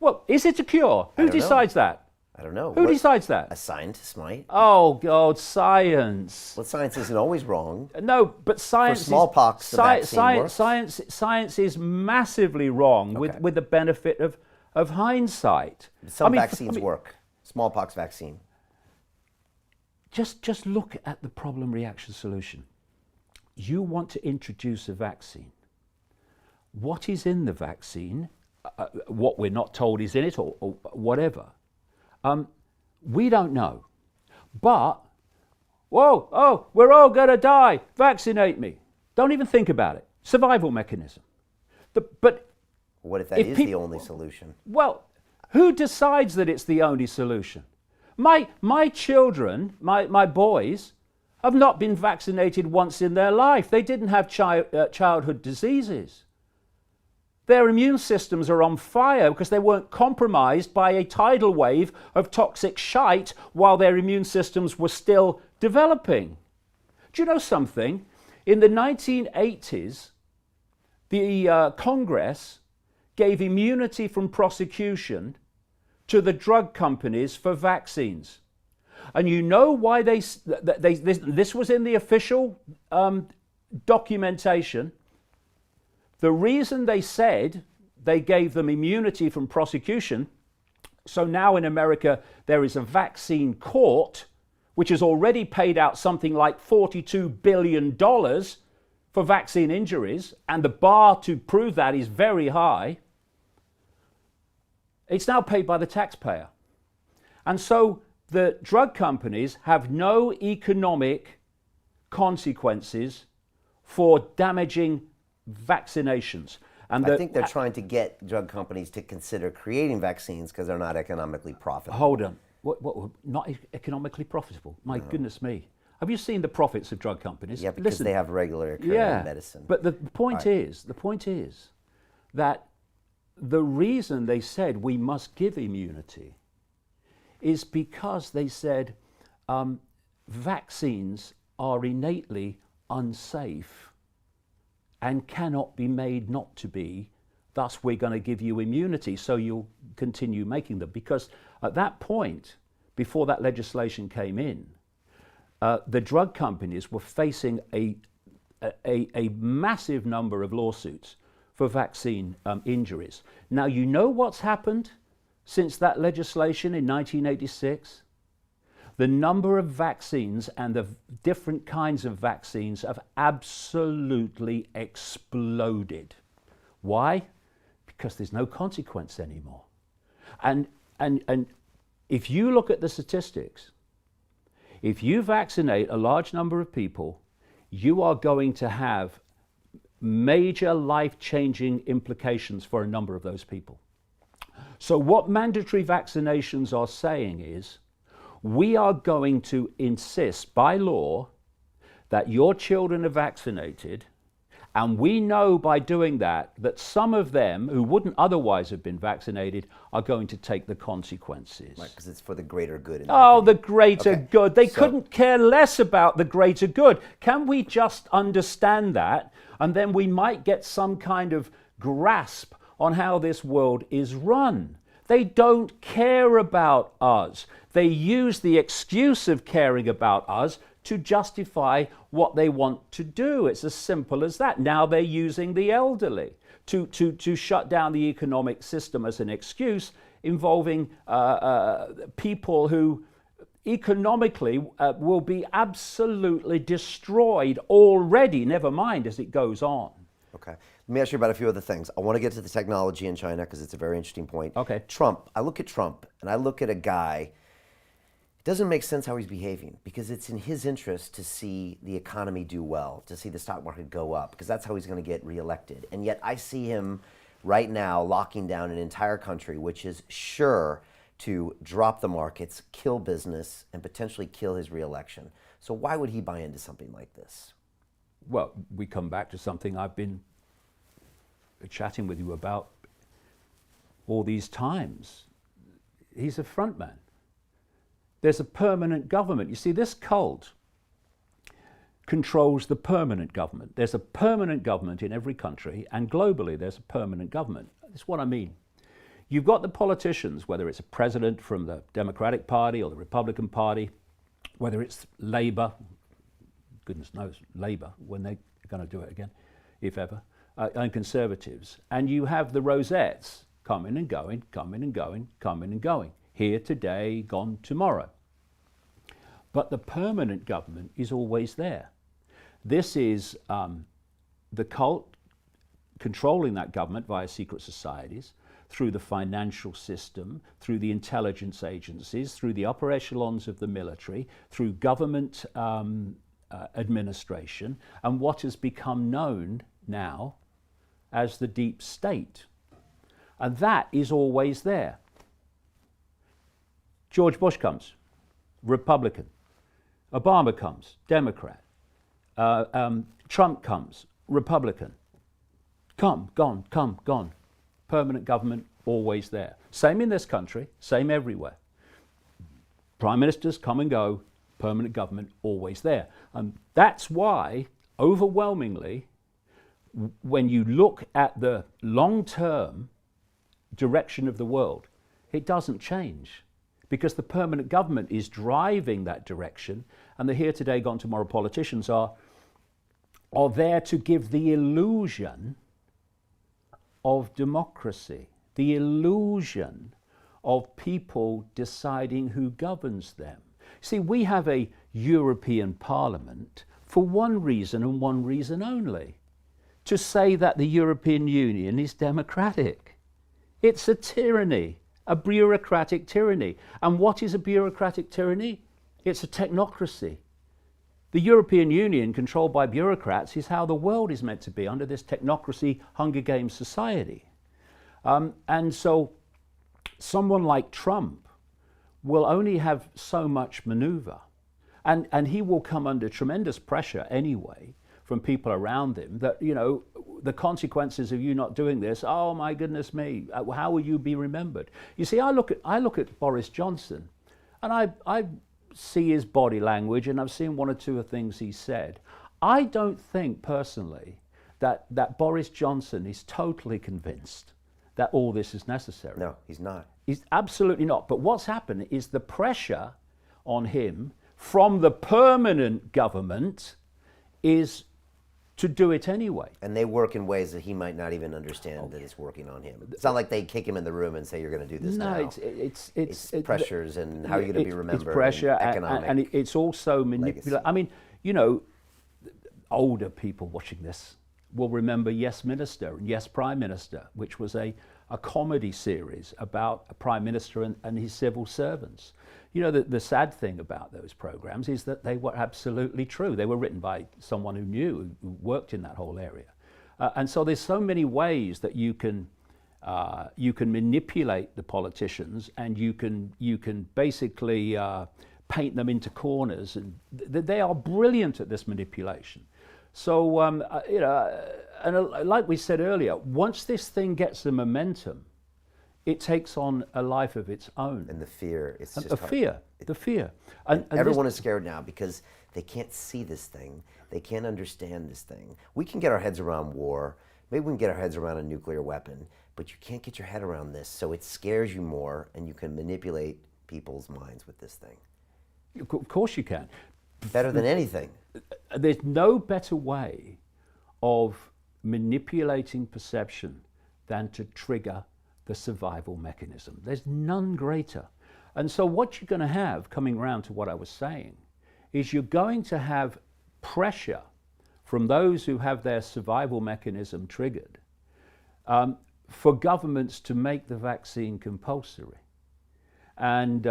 Well, is it a cure? Who don't know. decides that? I don't know. Who decides that? A scientist might. Oh, God, science. Well, science isn't always wrong. No, but science For smallpox, the vaccine works. science is massively wrong with the benefit of hindsight. Some vaccines work. Smallpox vaccine. Just look at the problem reaction solution. You want to introduce a vaccine. What is in the vaccine, what we're not told is in it or whatever, we don't know. But, we're all going to die. Vaccinate me. Don't even think about it. Survival mechanism. But what if that is the only solution? Well, who decides that it's the only solution? My children, my boys, have not been vaccinated once in their life. They didn't have childhood diseases. Their immune systems are on fire because they weren't compromised by a tidal wave of toxic shite while their immune systems were still developing. Do you know something? In the 1980s, the Congress gave immunity from prosecution to the drug companies for vaccines. And you know why this was in the official documentation. The reason they said they gave them immunity from prosecution, so now in America there is a vaccine court which has already paid out something like $42 billion for vaccine injuries, and the bar to prove that is very high. It's now paid by the taxpayer. And so the drug companies have no economic consequences for damaging vaccinations. And I think they're trying to get drug companies to consider creating vaccines because they're not economically profitable. Hold on. What, not economically profitable? My goodness me. Have you seen the profits of drug companies? Yeah, because they have regular medicine. But the point is that the reason they said we must give immunity is because they said vaccines are innately unsafe and cannot be made not to be. Thus, we're going to give you immunity, so you'll continue making them. Because at that point, before that legislation came in, the drug companies were facing a massive number of lawsuits for vaccine injuries. Now, you know what's happened since that legislation in 1986? The number of vaccines and the different kinds of vaccines have absolutely exploded. Why? Because there's no consequence anymore. And if you look at the statistics, if you vaccinate a large number of people, you are going to have major life-changing implications for a number of those people. So what mandatory vaccinations are saying is, we are going to insist by law that your children are vaccinated, and we know by doing that some of them who wouldn't otherwise have been vaccinated are going to take the consequences. Right, because it's for the greater good. The greater good. They couldn't care less about the greater good. Can we just understand that? And then we might get some kind of grasp on how this world is run. They don't care about us. They use the excuse of caring about us to justify what they want to do. It's as simple as that. Now they're using the elderly to shut down the economic system as an excuse, involving people who economically will be absolutely destroyed already, never mind as it goes on. Okay. Let me ask you about a few other things. I want to get to the technology in China because it's a very interesting point. Okay. Trump. I look at Trump and I look at a guy. It doesn't make sense how he's behaving because it's in his interest to see the economy do well, to see the stock market go up, because that's how he's going to get reelected. And yet I see him right now locking down an entire country, which is sure to drop the markets, kill business, and potentially kill his reelection. So why would he buy into something like this? Well, we come back to something I've been chatting with you about all these times. He's a front man. There's a permanent government. You see, this cult controls the permanent government. There's a permanent government in every country, and globally there's a permanent government. That's what I mean. You've got the politicians, whether it's a president from the Democratic Party or the Republican Party, whether it's Labour, goodness knows Labour, when they're going to do it again, if ever, and Conservatives. And you have the rosettes coming and going, coming and going, coming and going. Here today, gone tomorrow. But the permanent government is always there. This is the cult controlling that government via secret societies, through the financial system, through the intelligence agencies, through the upper echelons of the military, through government administration, and what has become known now as the deep state. And that is always there. George Bush comes, Republican. Obama comes, Democrat. Trump comes, Republican. Come, gone, come, gone. Permanent government, always there. Same in this country, same everywhere. Prime ministers come and go, permanent government, always there. And that's why, overwhelmingly, when you look at the long-term direction of the world, it doesn't change, because the permanent government is driving that direction, and the here today, gone tomorrow politicians are there to give the illusion of democracy, the illusion of people deciding who governs them. See, we have a European Parliament for one reason and one reason only: to say that the European Union is democratic. It's a tyranny, a bureaucratic tyranny. And what is a bureaucratic tyranny? It's a technocracy. The European Union, controlled by bureaucrats, is how the world is meant to be under this technocracy, Hunger Games society. And so someone like Trump will only have so much maneuver. And he will come under tremendous pressure anyway from people around him that, you know, the consequences of you not doing this, oh my goodness me, how will you be remembered? You see, I look at Boris Johnson, and I see his body language, and I've seen one or two of things he said. I don't think personally that Boris Johnson is totally convinced that all this is necessary. No, he's not. He's absolutely not. But what's happened is the pressure on him from the permanent government is to do it anyway. And they work in ways that he might not even understand that it's working on him. It's not like they kick him in the room and say, you're going to do this now. No, it's pressures and how you're going to be remembered. It's pressure economic and it's also manipulation. I mean, you know, older people watching this will remember Yes Minister and Yes Prime Minister, which was a comedy series about a prime minister and his civil servants. You know, the sad thing about those programs is that they were absolutely true. They were written by someone who knew, who worked in that whole area. And so there's so many ways that you can manipulate the politicians, and you can basically paint them into corners, and they are brilliant at this manipulation. So, you know, and like we said earlier, once this thing gets the momentum, it takes on a life of its own. And the fear, it's just the fear. And everyone is scared now because they can't see this thing. They can't understand this thing. We can get our heads around war. Maybe we can get our heads around a nuclear weapon, but you can't get your head around this. So it scares you more, and you can manipulate people's minds with this thing. Of course you can. Better than anything. There's no better way of manipulating perception than to trigger the survival mechanism. There's none greater. And so what you're going to have, coming around to what I was saying, is you're going to have pressure from those who have their survival mechanism triggered for governments to make the vaccine compulsory. And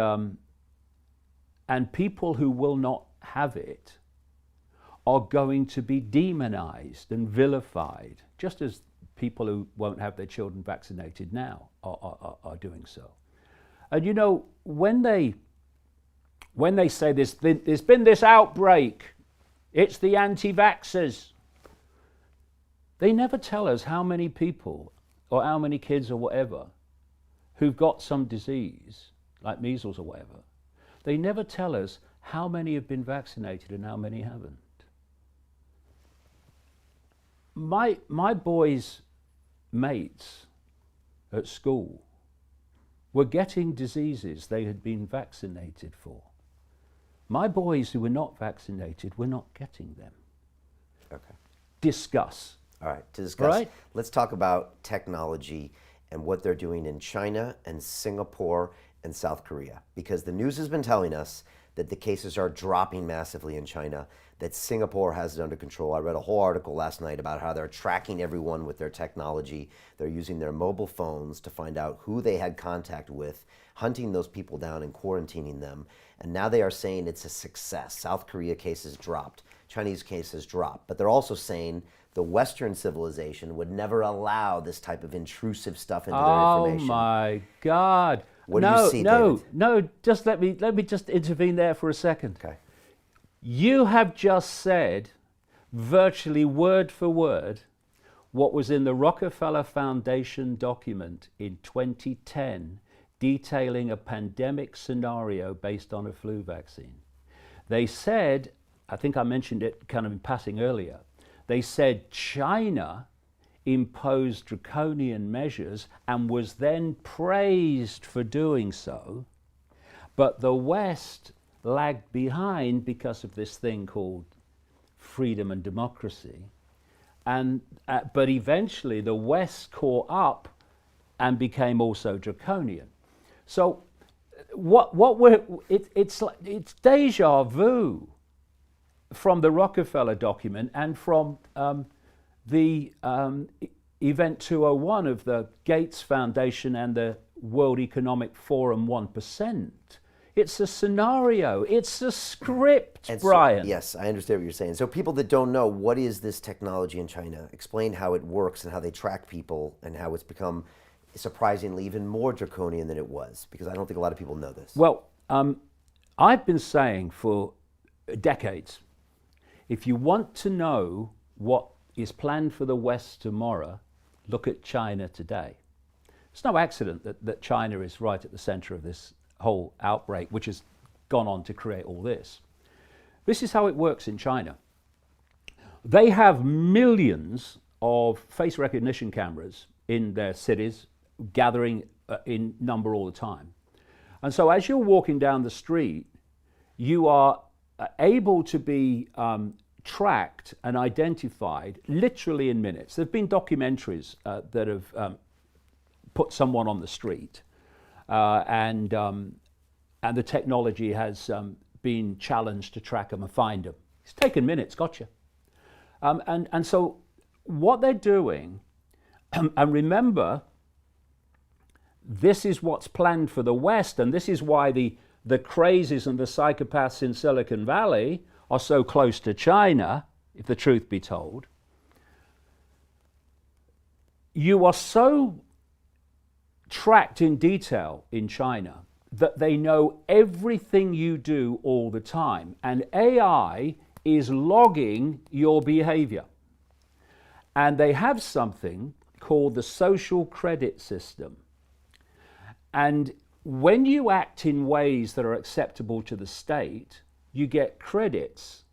people who will not have it are going to be demonized and vilified, just as people who won't have their children vaccinated now are doing so. And you know, when they say there's been this outbreak, it's the anti-vaxxers, they never tell us how many people or how many kids or whatever who've got some disease, like measles or whatever, They never tell us how many have been vaccinated and how many haven't. My boys' mates at school were getting diseases they had been vaccinated for. My boys who were not vaccinated were not getting them. Okay. Discuss. All right, to discuss, Right. let's talk about technology and what they're doing in China and Singapore and South Korea. Because the news has been telling us that the cases are dropping massively in China, that Singapore has it under control. I read a whole article last night about how they're tracking everyone with their technology. They're using their mobile phones to find out who they had contact with, hunting those people down and quarantining them. And now they are saying it's a success. South Korea cases dropped, Chinese cases dropped. But they're also saying the Western civilization would never allow this type of intrusive stuff into their information. Oh my God. What do you see, David? No, just let me just intervene there for a second. Okay. You have just said, virtually word for word, what was in the Rockefeller Foundation document in 2010 detailing a pandemic scenario based on a flu vaccine. They said, I think I mentioned it kind of in passing earlier, they said China imposed draconian measures and was then praised for doing so, but the West lagged behind because of this thing called freedom and democracy. And but eventually the West caught up and became also draconian. So it's deja vu from the Rockefeller document and from the Event 201 of the Gates Foundation and the World Economic Forum 1%. It's a scenario. It's a script, And Brian. So, yes, I understand what you're saying. So people that don't know, what is this technology in China? Explain how it works and how they track people and how it's become surprisingly even more draconian than it was, because I don't think a lot of people know this. Well, I've been saying for decades, if you want to know what is planned for the West tomorrow, look at China today. It's no accident that China is right at the center of this whole outbreak, which has gone on to create all this. This is how it works in China. They have millions of face recognition cameras in their cities, gathering in number all the time. And so as you're walking down the street, you are able to be tracked and identified literally in minutes. There have been documentaries that have put someone on the street, and the technology has been challenged to track them and find them. It's taken minutes, gotcha. And so what they're doing, and remember, this is what's planned for the West, and this is why the crazies and the psychopaths in Silicon Valley are so close to China, if the truth be told. You are so tracked in detail in China that they know everything you do all the time, and AI is logging your behavior. And they have something called the social credit system. And when you act in ways that are acceptable to the state, you get credits,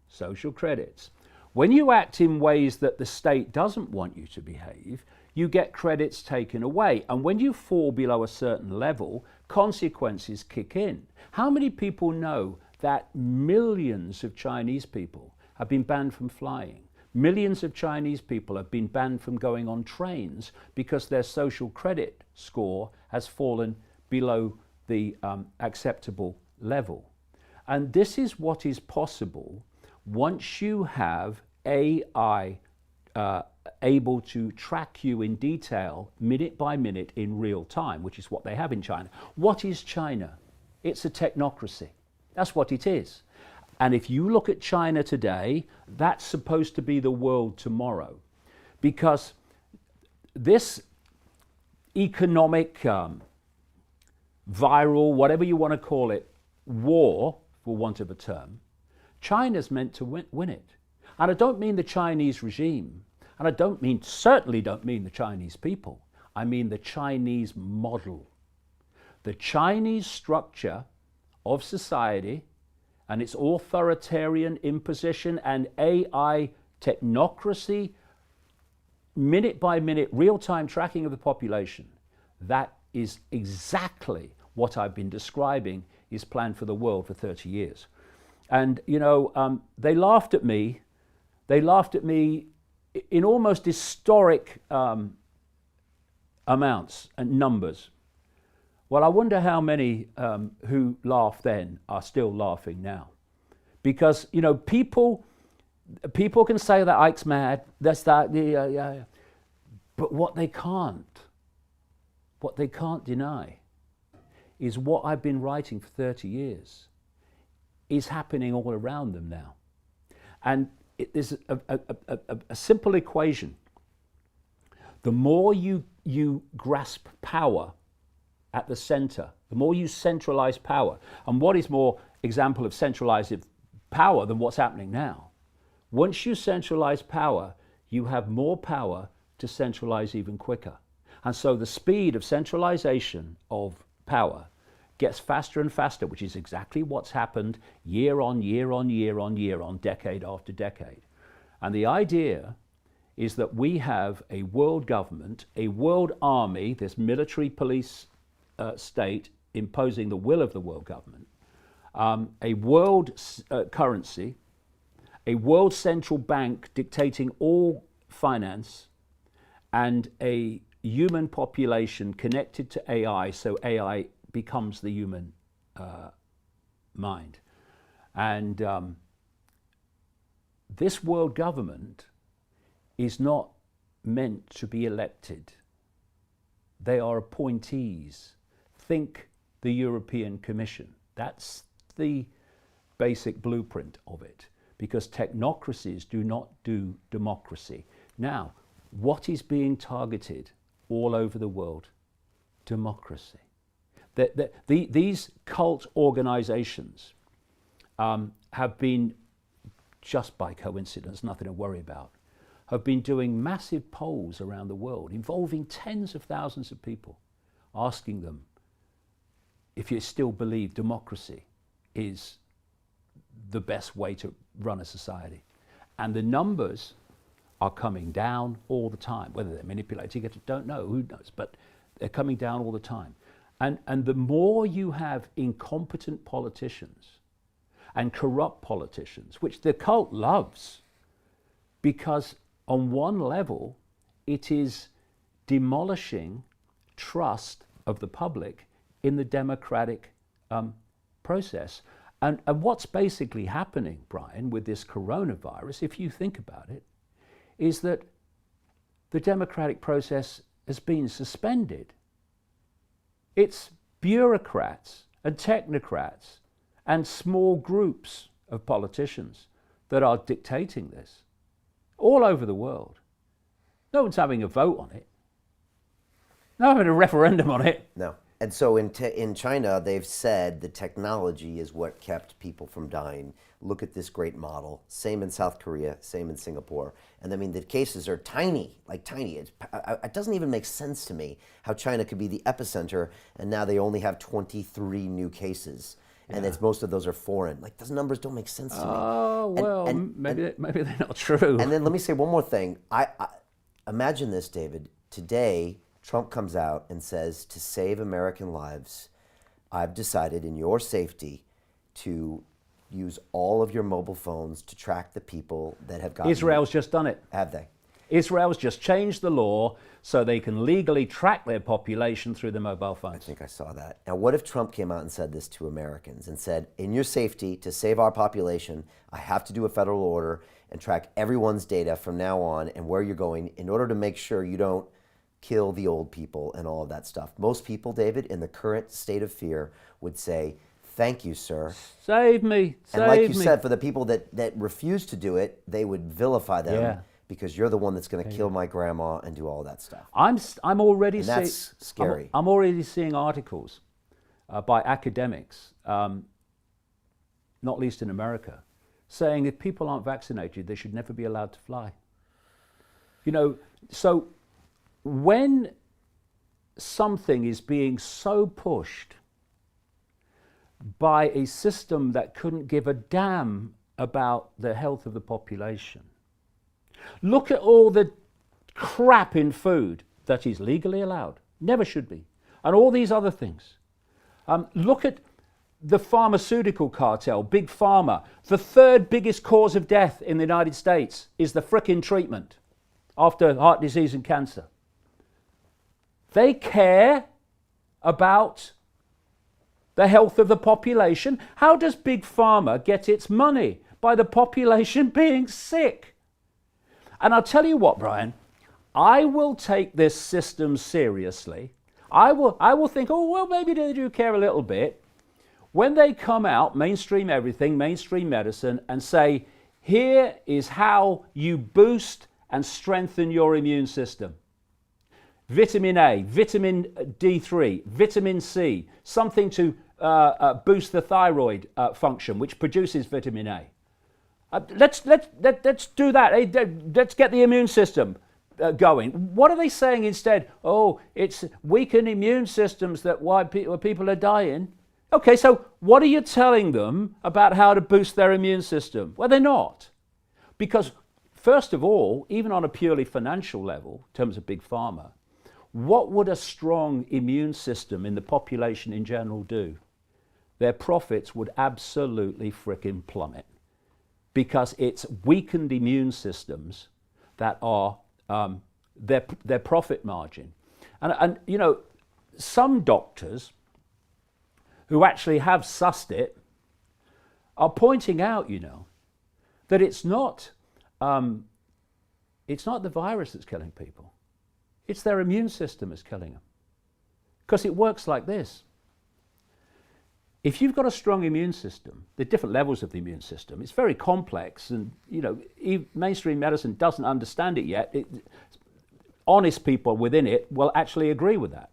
social credits. When you act in ways that the state doesn't want you to behave, you get credits taken away. And when you fall below a certain level, consequences kick in. How many people know that millions of Chinese people have been banned from flying? Millions of Chinese people have been banned from going on trains because their social credit score has fallen below the acceptable level. And this is what is possible once you have AI able to track you in detail, minute by minute, in real time, which is what they have in China. What is China? It's a technocracy. That's what it is. And if you look at China today, that's supposed to be the world tomorrow. Because this economic, viral, whatever you want to call it, war, for want of a term, China's meant to win it. And I don't mean the Chinese regime, and I certainly don't mean the Chinese people. I mean the Chinese model. The Chinese structure of society and its authoritarian imposition and AI technocracy, minute by minute, real-time tracking of the population, that is exactly what I've been describing is planned for the world for 30 years. And, you know, they laughed at me. They laughed at me in almost historic amounts and numbers. Well, I wonder how many who laughed then are still laughing now. Because, you know, people can say that Ike's mad, that's that, yeah. But what they can't deny is what I've been writing for 30 years is happening all around them now. And there's a simple equation. The more you grasp power at the center, the more you centralize power. And what is more example of centralized power than what's happening now? Once you centralize power, you have more power to centralize even quicker. And so the speed of centralization of power gets faster and faster, which is exactly what's happened year on year on year on year on, decade after decade. And the idea is that we have a world government, a world army, this military police state imposing the will of the world government, a world currency, a world central bank dictating all finance, and a human population connected to AI, so AI becomes the human mind. And this world government is not meant to be elected. They are appointees. Think the European Commission. That's the basic blueprint of it, because technocracies do not do democracy. Now, what is being targeted all over the world? Democracy. These cult organizations have been, just by coincidence, nothing to worry about, have been doing massive polls around the world involving tens of thousands of people, asking them if you still believe democracy is the best way to run a society. And the numbers are coming down all the time. Whether they're manipulating it, don't know, who knows, but they're coming down all the time. And the more you have incompetent politicians and corrupt politicians, which the cult loves, because on one level, it is demolishing trust of the public in the democratic process. And what's basically happening, Brian, with this coronavirus, if you think about it, is that the democratic process has been suspended. It's bureaucrats and technocrats and small groups of politicians that are dictating this all over the world. No one's having a vote on it. No one's having a referendum on it. No. And so in China, they've said the technology is what kept people from dying. Look at this great model. Same in South Korea, same in Singapore. And I mean, the cases are tiny, like tiny. It doesn't even make sense to me how China could be the epicenter, and now they only have 23 new cases. And it's, most of those are foreign. Like, those numbers don't make sense to me. Oh, well, maybe they're not true. And then let me say one more thing. I imagine this, David. Today, Trump comes out and says, to save American lives, I've decided in your safety to use all of your mobile phones to track the people that have gotten... Israel's just done it. Have they? Israel's just changed the law so they can legally track their population through their mobile phones. I think I saw that. Now, what if Trump came out and said this to Americans and said, in your safety, to save our population, I have to do a federal order and track everyone's data from now on and where you're going in order to make sure you don't kill the old people and all of that stuff. Most people, David, in the current state of fear would say, thank you, sir. Save me, save me. And like you said, for the people that refuse to do it, they would vilify them because you're the one that's going to kill my grandma and do all that stuff. I'm already seeing... That's scary. I'm already seeing articles by academics, not least in America, saying if people aren't vaccinated, they should never be allowed to fly. You know, so when something is being so pushed by a system that couldn't give a damn about the health of the population. Look at all the crap in food that is legally allowed, never should be, and all these other things. Look at the pharmaceutical cartel, Big Pharma. The third biggest cause of death in the United States is the frickin' treatment after heart disease and cancer. They care about the health of the population. How does Big Pharma get its money? By the population being sick. And I'll tell you what, Brian, I will take this system seriously. I will think, oh, well, maybe they do care a little bit. When they come out, mainstream everything, mainstream medicine, and say, here is how you boost and strengthen your immune system. Vitamin A, vitamin D3, vitamin C, something to boost the thyroid function, which produces vitamin A. Let's do that. Let's get the immune system going. What are they saying instead? Oh, it's weakened immune systems that why people are dying. Okay, so what are you telling them about how to boost their immune system? Well, they're not. Because first of all, even on a purely financial level, in terms of Big Pharma, what would a strong immune system in the population in general do? Their profits would absolutely frickin' plummet, because it's weakened immune systems that are their profit margin. And you know, some doctors who actually have sussed it are pointing out, you know, that it's not the virus that's killing people. It's their immune system that's killing them. Because it works like this. If you've got a strong immune system, there are different levels of the immune system. It's very complex, and you know, mainstream medicine doesn't understand it yet. Honest people within it will actually agree with that.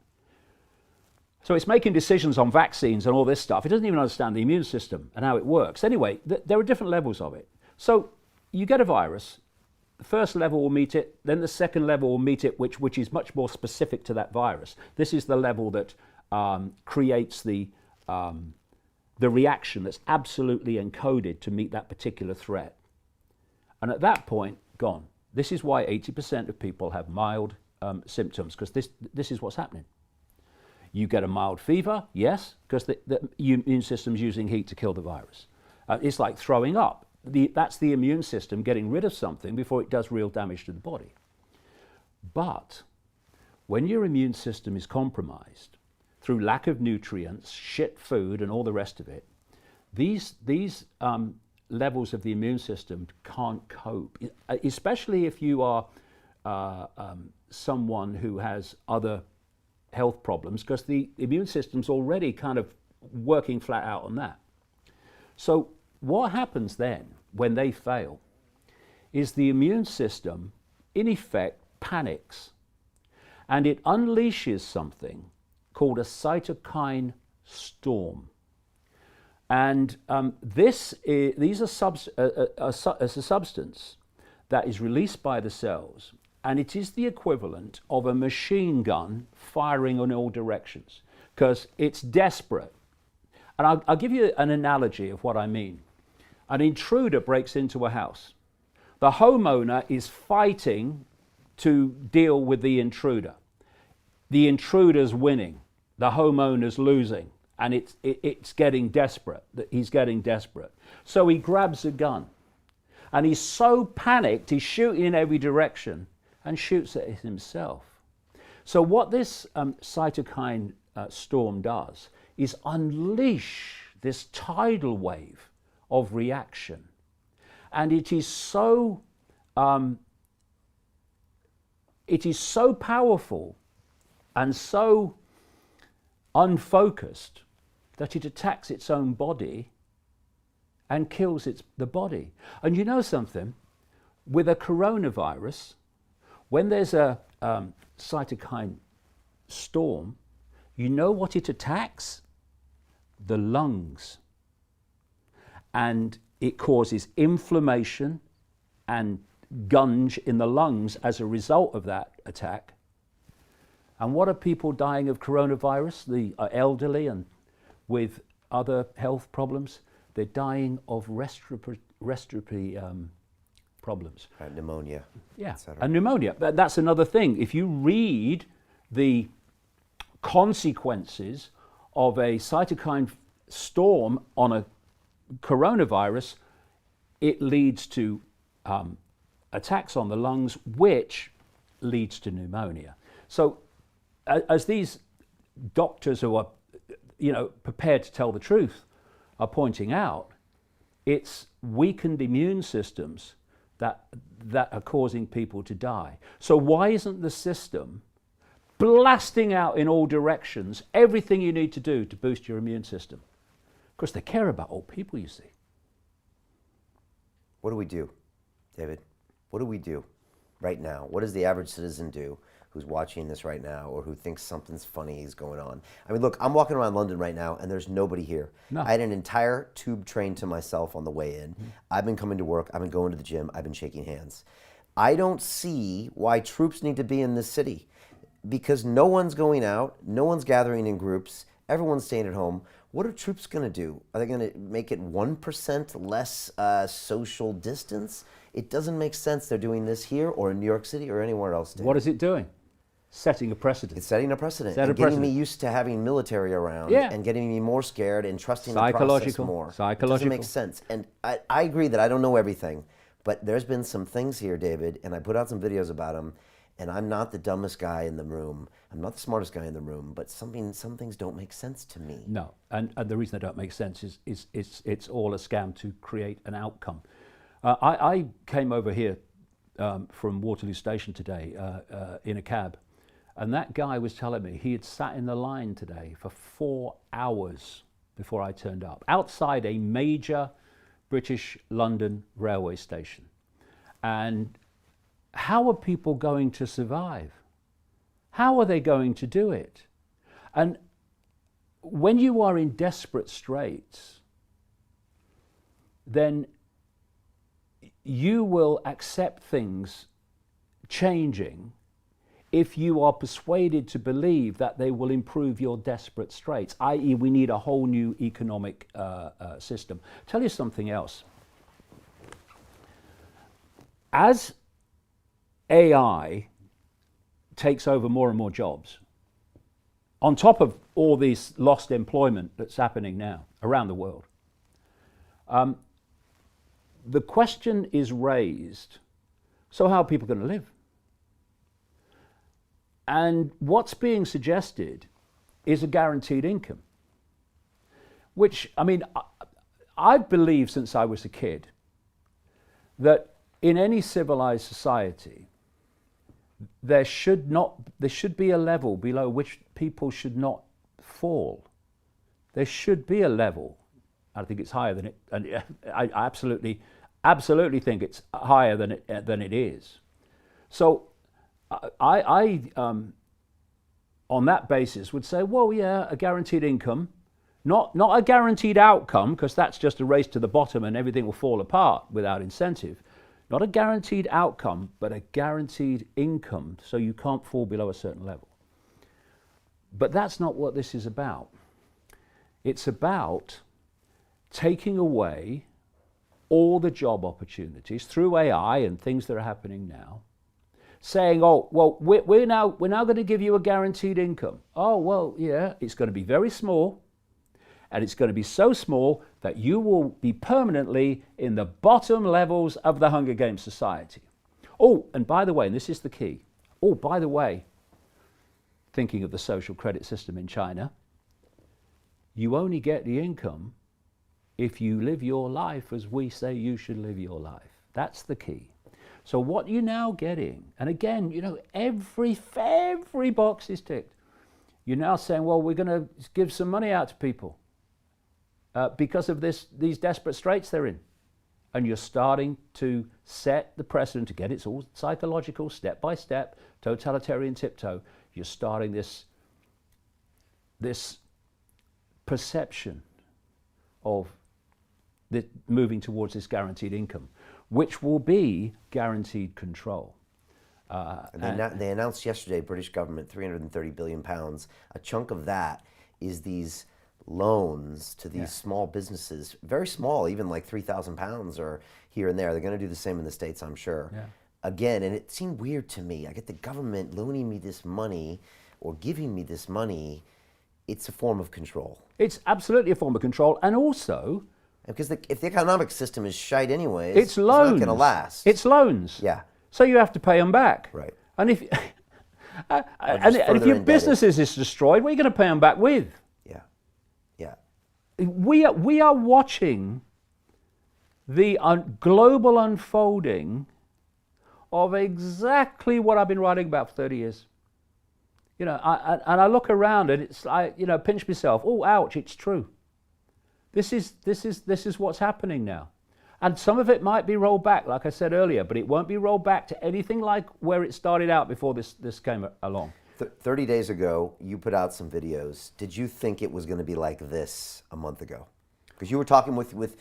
So it's making decisions on vaccines and all this stuff. It doesn't even understand the immune system and how it works. Anyway, there are different levels of it. So you get a virus, the first level will meet it, then the second level will meet it, which is much more specific to that virus. This is the level that creates the reaction that's absolutely encoded to meet that particular threat. And at that point, gone. This is why 80% of people have mild symptoms, because this is what's happening. You get a mild fever, yes, because the immune system's using heat to kill the virus. It's like throwing up. That's the immune system getting rid of something before it does real damage to the body. But when your immune system is compromised through lack of nutrients, shit food, and all the rest of it, these levels of the immune system can't cope, especially if you are someone who has other health problems, because the immune system's already kind of working flat out on that. So what happens then when they fail is the immune system, in effect, panics, and it unleashes something called a cytokine storm. And these are a substance that is released by the cells, and it is the equivalent of a machine gun firing in all directions, because it's desperate. And I'll give you an analogy of what I mean. An intruder breaks into a house. The homeowner is fighting to deal with the intruder. The intruder's winning, the homeowner's losing, and it's getting desperate. He's getting desperate. So he grabs a gun, and he's so panicked, he's shooting in every direction and shoots at himself. So what this cytokine storm does is unleash this tidal wave of reaction. And it is so powerful and so unfocused that it attacks its own body and kills the body. And you know something? With a coronavirus, when there's a cytokine storm, you know what it attacks? The lungs. And it causes inflammation and gunge in the lungs as a result of that attack. And what are people dying of coronavirus? The elderly and with other health problems. They're dying of respiratory problems. Pneumonia. Yeah, cetera. and pneumonia. That's another thing. If you read the consequences of a cytokine storm on a coronavirus, it leads to attacks on the lungs, which leads to pneumonia. So, as these doctors who are, prepared to tell the truth, are pointing out, it's weakened immune systems that are causing people to die. So why isn't the system blasting out in all directions everything you need to do to boost your immune system? Because they care about old people, you see. What do we do, David? What do we do right now? What does the average citizen do who's watching this right now or who thinks something's funny is going on? I mean, look, I'm walking around London right now and there's nobody here. No. I had an entire tube train to myself on the way in. I've been coming to work. I've been going to the gym. I've been shaking hands. I don't see why troops need to be in this city because no one's going out. No one's gathering in groups. Everyone's staying at home. What are troops going to do? Are they going to make it 1% less social distance? It doesn't make sense they're doing this here or in New York City or anywhere else. David. What is it doing? Setting a precedent. It's setting a precedent. Set a and getting precedent. me used to having military around Yeah. and getting me more scared and trusting the process more. It doesn't make sense. And I agree that I don't know everything, but there's been some things here, David, and I put out some videos about them, and I'm not the dumbest guy in the room. I'm not the smartest guy in the room, but some things don't make sense to me. No, and the reason they don't make sense is it's all a scam to create an outcome. I came over here from Waterloo Station today in a cab, and that guy was telling me he had sat in the line today for 4 hours before I turned up, outside a major British London railway station. And how are people going to survive? How are they going to do it? And when you are in desperate straits, then you will accept things changing if you are persuaded to believe that they will improve your desperate straits, i.e. we need a whole new economic system. Tell you something else. As AI takes over more and more jobs, on top of all this lost employment that's happening now around the world, the question is raised, so how are people going to live? And what's being suggested is a guaranteed income, which, I mean, I've believed since I was a kid that in any civilized society, there should be a level below which people should not fall. There should be a level. I think it's higher than it, and I absolutely think it's higher than it is. So I on that basis would say, well, yeah, a guaranteed income, not a guaranteed outcome, because that's just a race to the bottom and everything will fall apart without incentive. Not a guaranteed outcome, but a guaranteed income, so you can't fall below a certain level. But that's not what this is about. It's about taking away all the job opportunities through AI and things that are happening now, saying, oh, well, we're now going to give you a guaranteed income. Oh, well, yeah, it's going to be very small, and it's going to be so small that you will be permanently in the bottom levels of the Hunger Games society. Oh, and by the way, and this is the key, oh, by the way, thinking of the social credit system in China, you only get the income if you live your life as we say you should live your life. That's the key. So what you're now getting, and again, every box is ticked. You're now saying, well, we're going to give some money out to people because of these desperate straits they're in. And you're starting to set the precedent. Again, it's all psychological, step by step, totalitarian tiptoe. You're starting this perception of moving towards this guaranteed income, which will be guaranteed control. They announced yesterday, British government, £330 billion. A chunk of that is these loans to these small businesses, very small, even like £3,000 or here and there. They're going to do the same in the States, I'm sure. Yeah. Again, and it seemed weird to me. I get the government loaning me this money or giving me this money. It's a form of control. It's absolutely a form of control, and also Because if the economic system is shite anyways, it's loans. not going to last. It's loans. Yeah. So you have to pay them back. Right. And if and if further your indebted. business is destroyed, what are you going to pay them back with? Yeah. Yeah. We are watching the global unfolding of exactly what I've been writing about for 30 years. You know, I look around and it's like, you know, pinch myself. Oh, ouch! It's true. This is what's happening now, and some of it might be rolled back, like I said earlier, but it won't be rolled back to anything like where it started out before this came along. 30 days ago, you put out some videos. Did you think it was going to be like this a month ago? Because you were talking with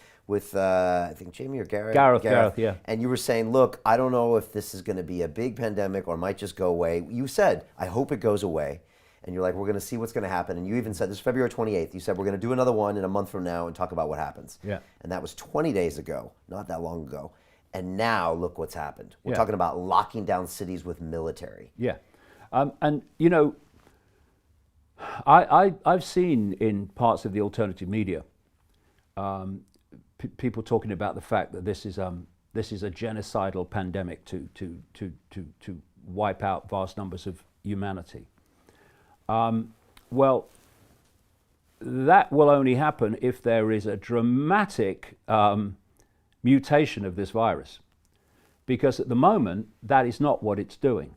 I think Jamie or Gareth. Gareth, yeah. And you were saying, look, I don't know if this is going to be a big pandemic or it might just go away. You said, I hope it goes away. And you're like, we're going to see what's going to happen. And you even said, this is February 28th, you said, we're going to do another one in a month from now and talk about what happens. Yeah. And that was 20 days ago, not that long ago. And now look what's happened. We're Yeah. talking about locking down cities with military. Yeah, and you know, I've seen in parts of the alternative media people talking about the fact that this is a genocidal pandemic to wipe out vast numbers of humanity. Well, that will only happen if there is a dramatic mutation of this virus, because at the moment that is not what it's doing.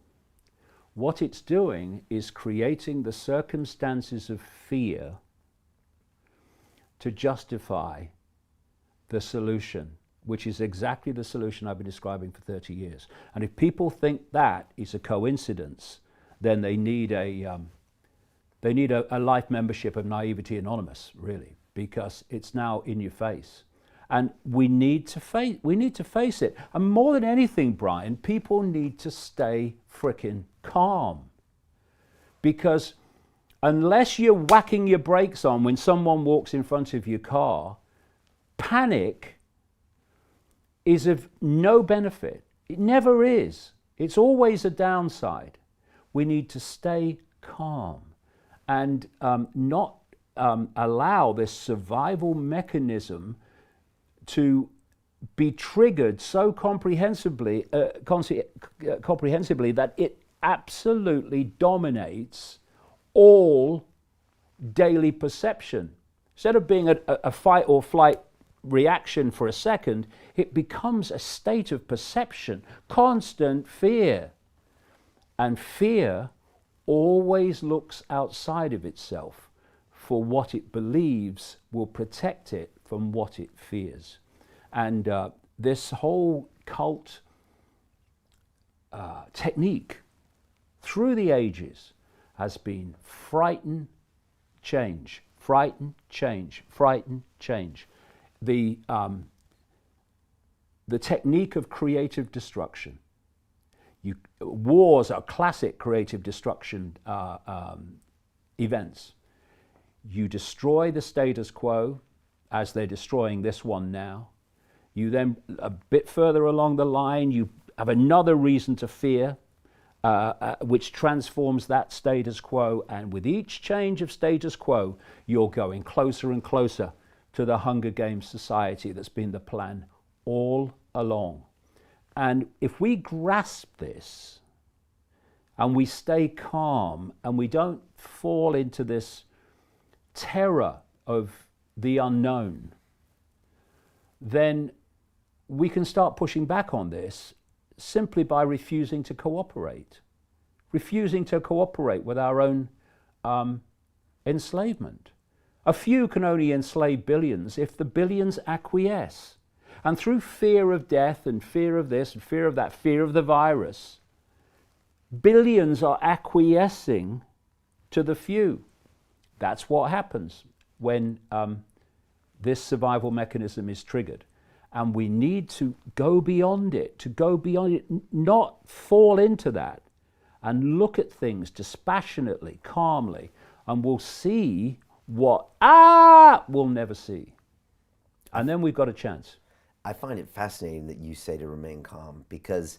What it's doing is creating the circumstances of fear to justify the solution, which is exactly the solution I've been describing for 30 years. And if people think that is a coincidence, then they need a life membership of Naivety Anonymous, really, because it's now in your face. And we need to face it. And more than anything, Brian, people need to stay frickin' calm. Because unless you're whacking your brakes on when someone walks in front of your car, panic is of no benefit. It never is. It's always a downside. We need to stay calm and not allow this survival mechanism to be triggered so comprehensively that it absolutely dominates all daily perception. Instead of being a fight or flight reaction for a second, it becomes a state of perception, constant fear. And fear always looks outside of itself for what it believes will protect it from what it fears. And this whole cult technique through the ages has been frighten, change, frighten, change, frighten, change. The technique of creative destruction. Wars are classic creative destruction events. You destroy the status quo, as they're destroying this one now. You then, a bit further along the line, you have another reason to fear, which transforms that status quo. And with each change of status quo, you're going closer and closer to the Hunger Games society that's been the plan all along. And if we grasp this and we stay calm and we don't fall into this terror of the unknown, then we can start pushing back on this simply by refusing to cooperate with our own enslavement. A few can only enslave billions if the billions acquiesce. And through fear of death and fear of this and fear of that, fear of the virus, billions are acquiescing to the few. That's what happens when this survival mechanism is triggered. And we need to go beyond it, not fall into that, and look at things dispassionately, calmly, and we'll see what we'll never see. And then we've got a chance. I find it fascinating that you say to remain calm, because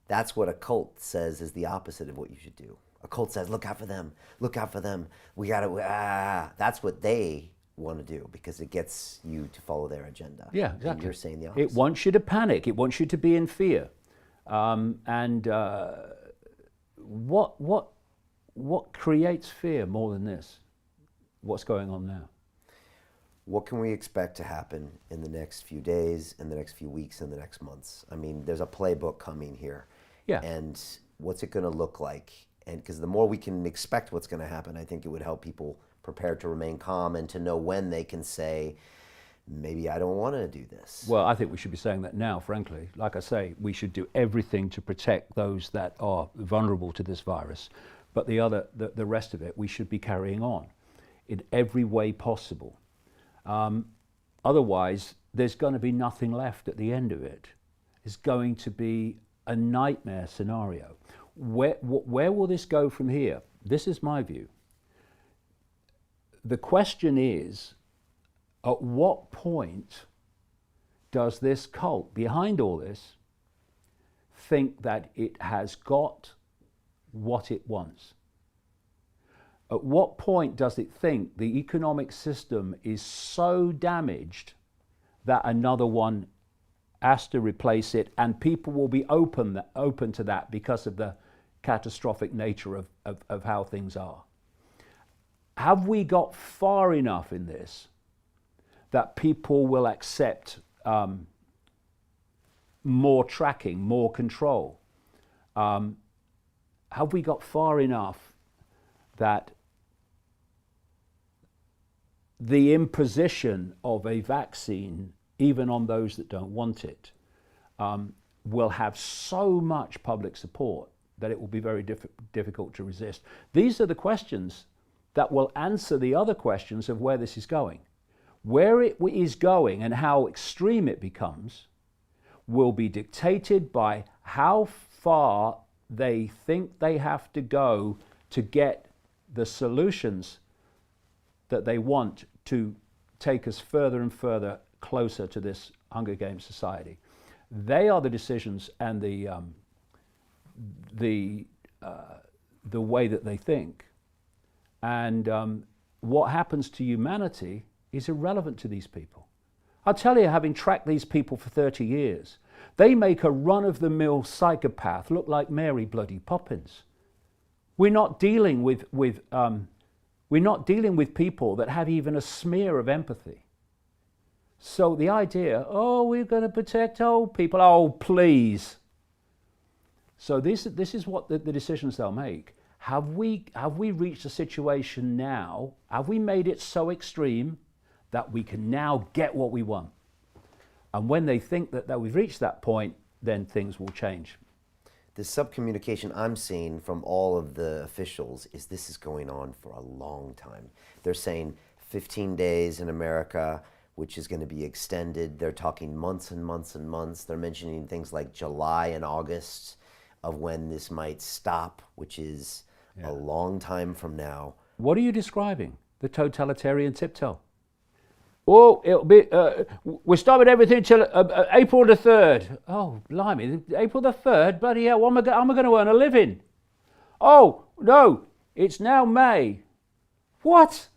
that's what a cult says is the opposite of what you should do. A cult says, look out for them, look out for them. We got to, that's what they want to do, because it gets you to follow their agenda. Yeah, exactly. And you're saying the opposite. It wants you to panic. It wants you to be in fear. What creates fear more than this? What's going on now? What can we expect to happen in the next few days, in the next few weeks, in the next months? I mean, there's a playbook coming here. Yeah. And what's it going to look like? And because the more we can expect what's going to happen, I think it would help people prepare to remain calm and to know when they can say, maybe I don't want to do this. Well, I think we should be saying that now, frankly. Like I say, we should do everything to protect those that are vulnerable to this virus. But the rest of it, we should be carrying on in every way possible. Otherwise, there's going to be nothing left at the end of it. It's going to be a nightmare scenario. Where will this go from here? This is my view. The question is, at what point does this cult behind all this think that it has got what it wants? At what point does it think the economic system is so damaged that another one has to replace it, and people will be open to that because of the catastrophic nature of how things are? Have we got far enough in this that people will accept more tracking, more control? Have we got far enough that the imposition of a vaccine, even on those that don't want it, will have so much public support that it will be very difficult to resist? These are the questions that will answer the other questions of where this is going. Where it is going and how extreme it becomes will be dictated by how far they think they have to go to get the solutions that they want to take us further and further closer to this Hunger Games society. They are the decisions and the way that they think. And what happens to humanity is irrelevant to these people. I'll tell you, having tracked these people for 30 years, they make a run-of-the-mill psychopath look like Mary bloody Poppins. We're not dealing with people that have even a smear of empathy. So the idea, oh, we're going to protect old people, oh, please. So this is what the decisions they'll make. Have we reached a situation now? Have we made it so extreme that we can now get what we want? And when they think that we've reached that point, then things will change. The subcommunication I'm seeing from all of the officials is this is going on for a long time. They're saying 15 days in America, which is going to be extended. They're talking months and months and months. They're mentioning things like July and August of when this might stop, which is a long time from now. What are you describing? The totalitarian tiptoe? Oh, it'll be, we're stopping everything till April the 3rd. Oh, blimey, April the 3rd? Bloody hell, how am I going to earn a living? Oh, no, it's now May. What?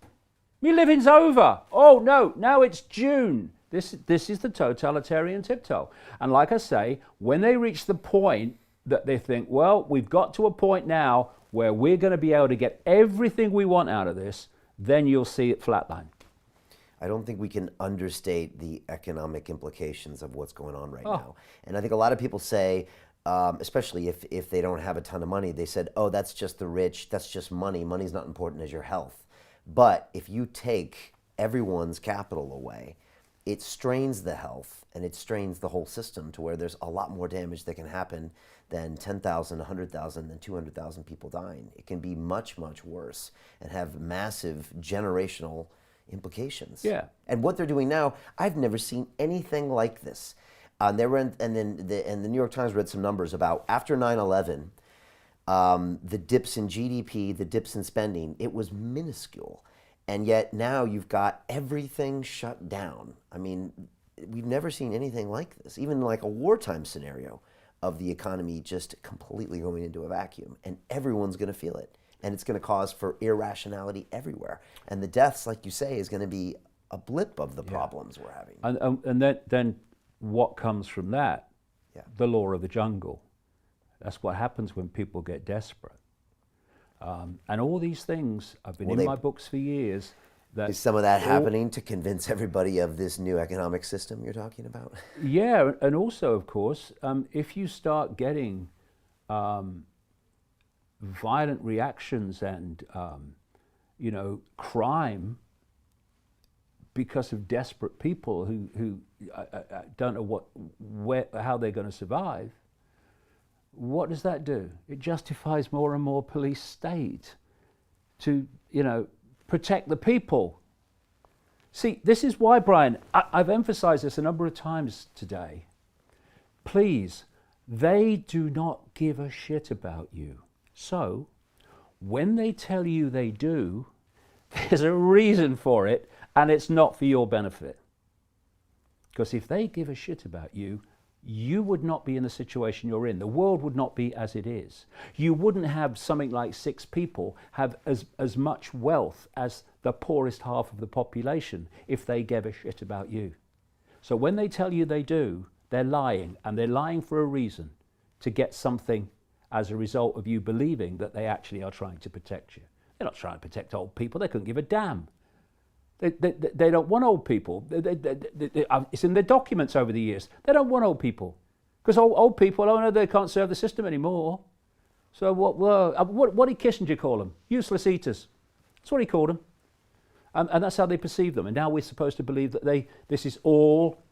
Me living's over. Oh, no, now it's June. This is the totalitarian tiptoe. And like I say, when they reach the point that they think, well, we've got to a point now where we're going to be able to get everything we want out of this, then you'll see it flatline. I don't think we can understate the economic implications of what's going on right now. And I think a lot of people say, especially if they don't have a ton of money, they said, oh, that's just the rich, that's just money. Money's not important as your health. But if you take everyone's capital away, it strains the health and it strains the whole system to where there's a lot more damage that can happen than 10,000, 100,000, and 200,000 people dying. It can be much, much worse and have massive generational implications. Yeah. And what they're doing now, I've never seen anything like this. And the New York Times read some numbers about after 9/11, the dips in GDP, the dips in spending, it was minuscule. And yet now you've got everything shut down. I mean, we've never seen anything like this, even like a wartime scenario of the economy just completely going into a vacuum, and everyone's going to feel it. And it's going to cause for irrationality everywhere. And the deaths, like you say, is going to be a blip of the problems we're having. And then what comes from that? Yeah. The law of the jungle. That's what happens when people get desperate. And all these things, I've been in my books for years. Is some of that happening to convince everybody of this new economic system you're talking about? Yeah, and also, of course, if you start getting violent reactions and, crime because of desperate people who don't know how they're going to survive, what does that do? It justifies more and more police state to, protect the people. See, this is why, Brian, I've emphasized this a number of times today. Please, they do not give a shit about you. So, when they tell you they do, there's a reason for it, and it's not for your benefit. Because if they give a shit about you, you would not be in the situation you're in. The world would not be as it is. You wouldn't have something like 6 people have as much wealth as the poorest half of the population if they gave a shit about you. So when they tell you they do, they're lying, and they're lying for a reason, to get something as a result of you believing that they actually are trying to protect you. They're not trying to protect old people. They couldn't give a damn. They don't want old people. It's in their documents over the years. They don't want old people. Because old people, oh no, they can't serve the system anymore. So what did Kissinger call them? Useless eaters. That's what he called them. And that's how they perceive them. And now we're supposed to believe that this is all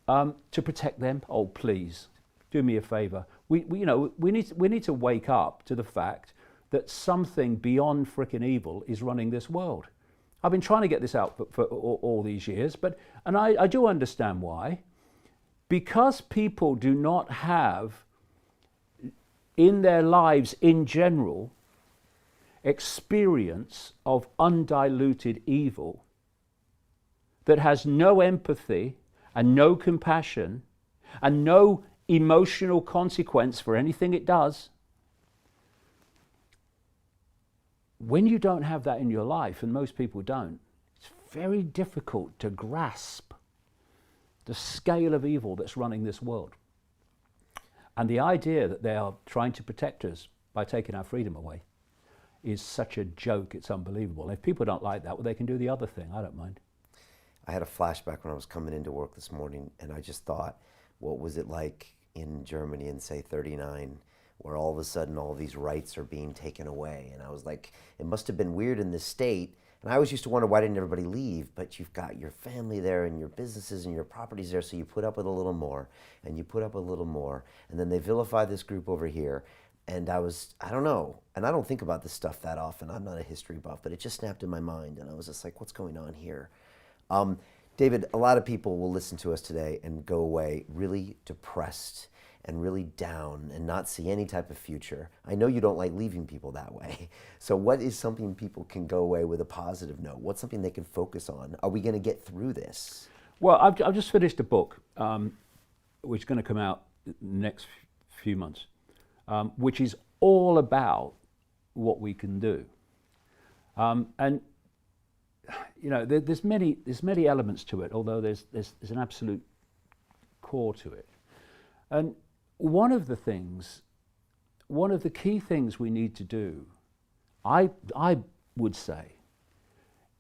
to protect them. Oh, please, do me a favor. We need to wake up to the fact that something beyond frickin' evil is running this world. I've been trying to get this out for all these years, and I do understand why. Because people do not have, in their lives in general, experience of undiluted evil that has no empathy and no compassion and no emotional consequence for anything it does. When you don't have that in your life, and most people don't, it's very difficult to grasp the scale of evil that's running this world. And the idea that they are trying to protect us by taking our freedom away is such a joke, it's unbelievable. If people don't like that, well, they can do the other thing. I don't mind. I had a flashback when I was coming into work this morning, and I just thought, what was it like in Germany in, say, 39, where all of a sudden all these rights are being taken away? And I was like, it must have been weird in this state. And I always used to wonder, why didn't everybody leave? But you've got your family there and your businesses and your properties there, so you put up with a little more, and you put up with a little more. And then they vilify this group over here. And I don't know, and I don't think about this stuff that often. I'm not a history buff, but it just snapped in my mind. And I was just like, what's going on here? David, a lot of people will listen to us today and go away really depressed and really down and not see any type of future. I know you don't like leaving people that way. So what is something people can go away with a positive note? What's something they can focus on? Are we going to get through this? Well, I've just finished a book, which is going to come out next few months, which is all about what we can do. And you know, there's many elements to it, although there's an absolute core to it. And one of the key things we need to do, I would say,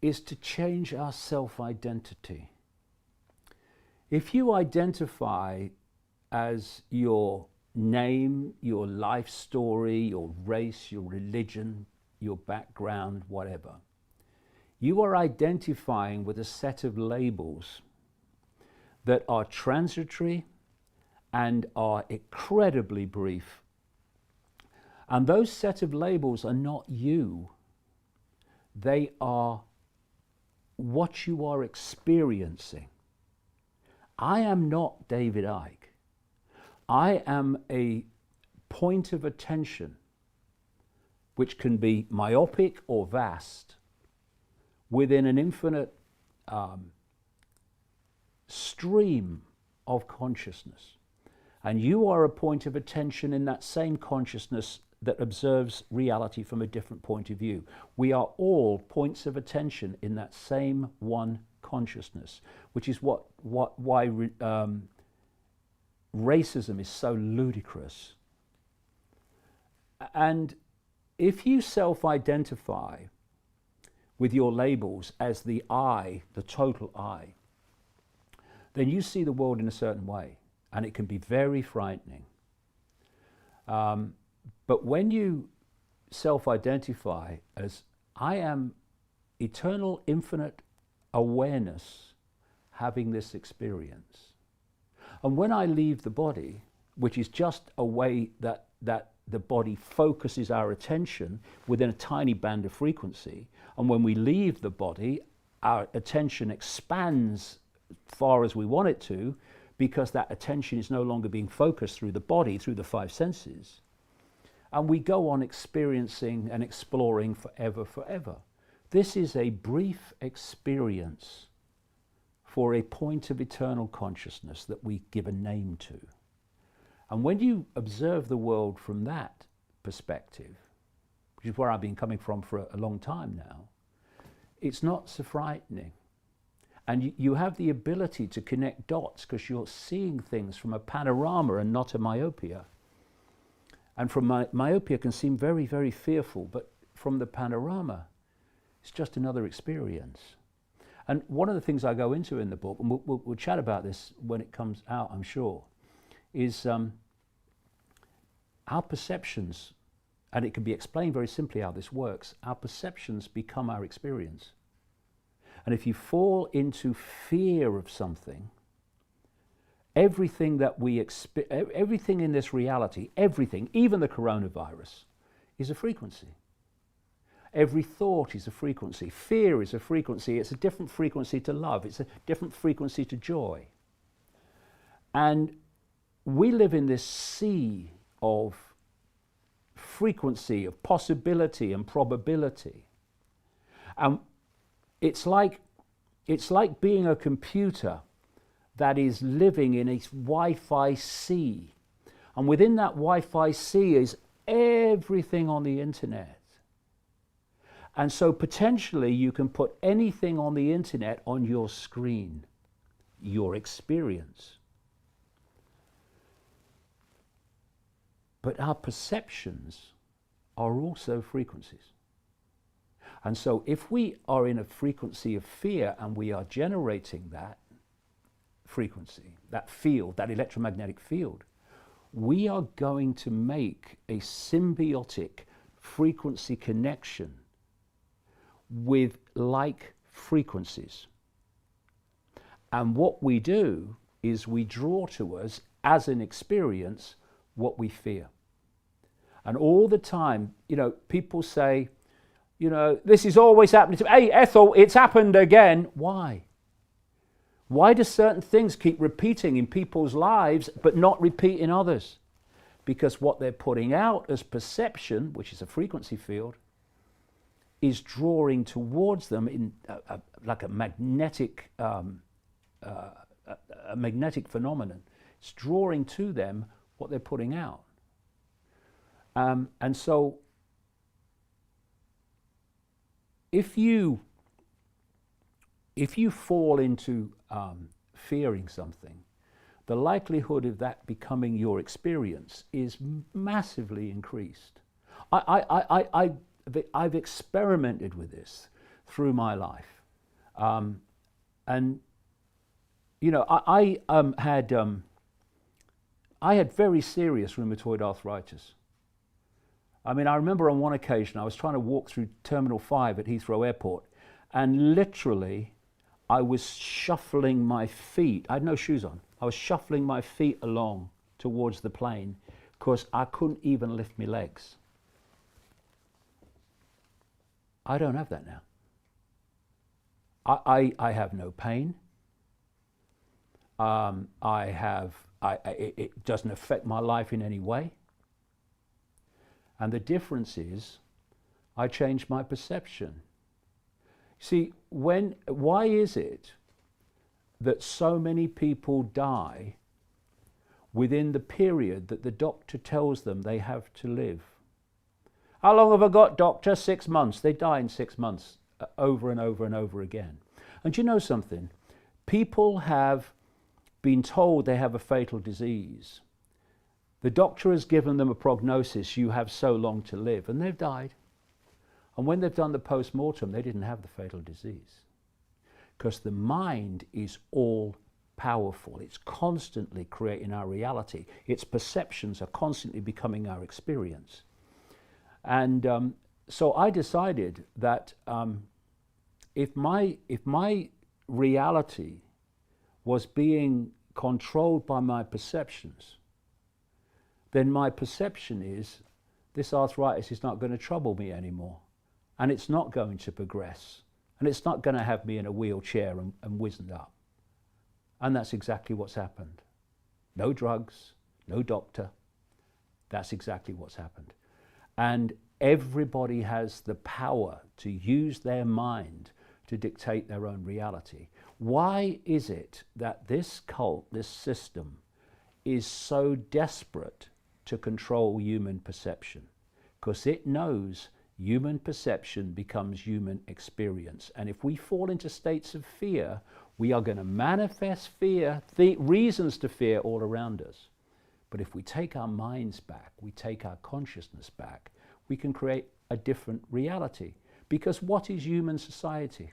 is to change our self-identity. If you identify as your name, your life story, your race, your religion, your background, whatever, you are identifying with a set of labels that are transitory and are incredibly brief. And those set of labels are not you. They are what you are experiencing. I am not David Icke. I am a point of attention, which can be myopic or vast, within an infinite stream of consciousness. And you are a point of attention in that same consciousness that observes reality from a different point of view. We are all points of attention in that same one consciousness, which is why racism is so ludicrous. And if you self-identify with your labels as the I, the total I, then you see the world in a certain way, and it can be very frightening. But when you self-identify as I am eternal, infinite awareness having this experience, and when I leave the body, which is just a way that the body focuses our attention within a tiny band of frequency, and when we leave the body, our attention expands far as we want it to, because that attention is no longer being focused through the body, through the five senses. And we go on experiencing and exploring forever. This is a brief experience for a point of eternal consciousness that we give a name to. And when you observe the world from that perspective, which is where I've been coming from for a long time now, it's not so frightening. And you have the ability to connect dots because you're seeing things from a panorama and not a myopia. And from myopia can seem very, very fearful, but from the panorama, it's just another experience. And one of the things I go into in the book, and we'll chat about this when it comes out, I'm sure, is our perceptions, and it can be explained very simply how this works, our perceptions become our experience. And if you fall into fear of something, everything that everything in this reality, everything, even the coronavirus, is a frequency. Every thought is a frequency. Fear is a frequency. It's a different frequency to love. It's a different frequency to joy. And we live in this sea of frequency, of possibility and probability. And it's like being a computer that is living in a Wi-Fi sea. And within that Wi-Fi sea is everything on the internet. And so potentially you can put anything on the internet on your screen, your experience. But our perceptions are also frequencies. And so if we are in a frequency of fear and we are generating that frequency, that field, that electromagnetic field, we are going to make a symbiotic frequency connection with like frequencies. And what we do is we draw to us as an experience what we fear. And all the time, people say, this is always happening to me. Hey, Ethel, it's happened again. Why? Why do certain things keep repeating in people's lives but not repeat in others? Because what they're putting out as perception, which is a frequency field, is drawing towards them in like a magnetic phenomenon. It's drawing to them what they're putting out. And so if you fall into fearing something, the likelihood of that becoming your experience is massively increased. I've experimented with this through my life, and I had very serious rheumatoid arthritis. I mean, I remember on one occasion I was trying to walk through Terminal 5 at Heathrow Airport, and literally I was shuffling my feet. I had no shoes on. I was shuffling my feet along towards the plane because I couldn't even lift my legs. I don't have that now. I have no pain. It doesn't affect my life in any way. And the difference is I changed my perception. See, why is it that so many people die within the period that the doctor tells them they have to live? How long have I got, doctor? 6 months. They die in 6 months, over and over and over again. And you know something? People have been told they have a fatal disease. The doctor has given them a prognosis, you have so long to live, and they've died. And when they've done the post-mortem, they didn't have the fatal disease. Because the mind is all powerful. It's constantly creating our reality. Its perceptions are constantly becoming our experience. And so I decided that if my reality was being controlled by my perceptions, then my perception is this arthritis is not going to trouble me anymore, and it's not going to progress, and it's not going to have me in a wheelchair and wizened up. And that's exactly what's happened. No drugs, no doctor. That's exactly what's happened. And everybody has the power to use their mind to dictate their own reality. Why is it that this cult, this system, is so desperate to control human perception? Because it knows human perception becomes human experience. And if we fall into states of fear, we are going to manifest fear, reasons to fear all around us. But if we take our minds back, we take our consciousness back, we can create a different reality. Because what is human society?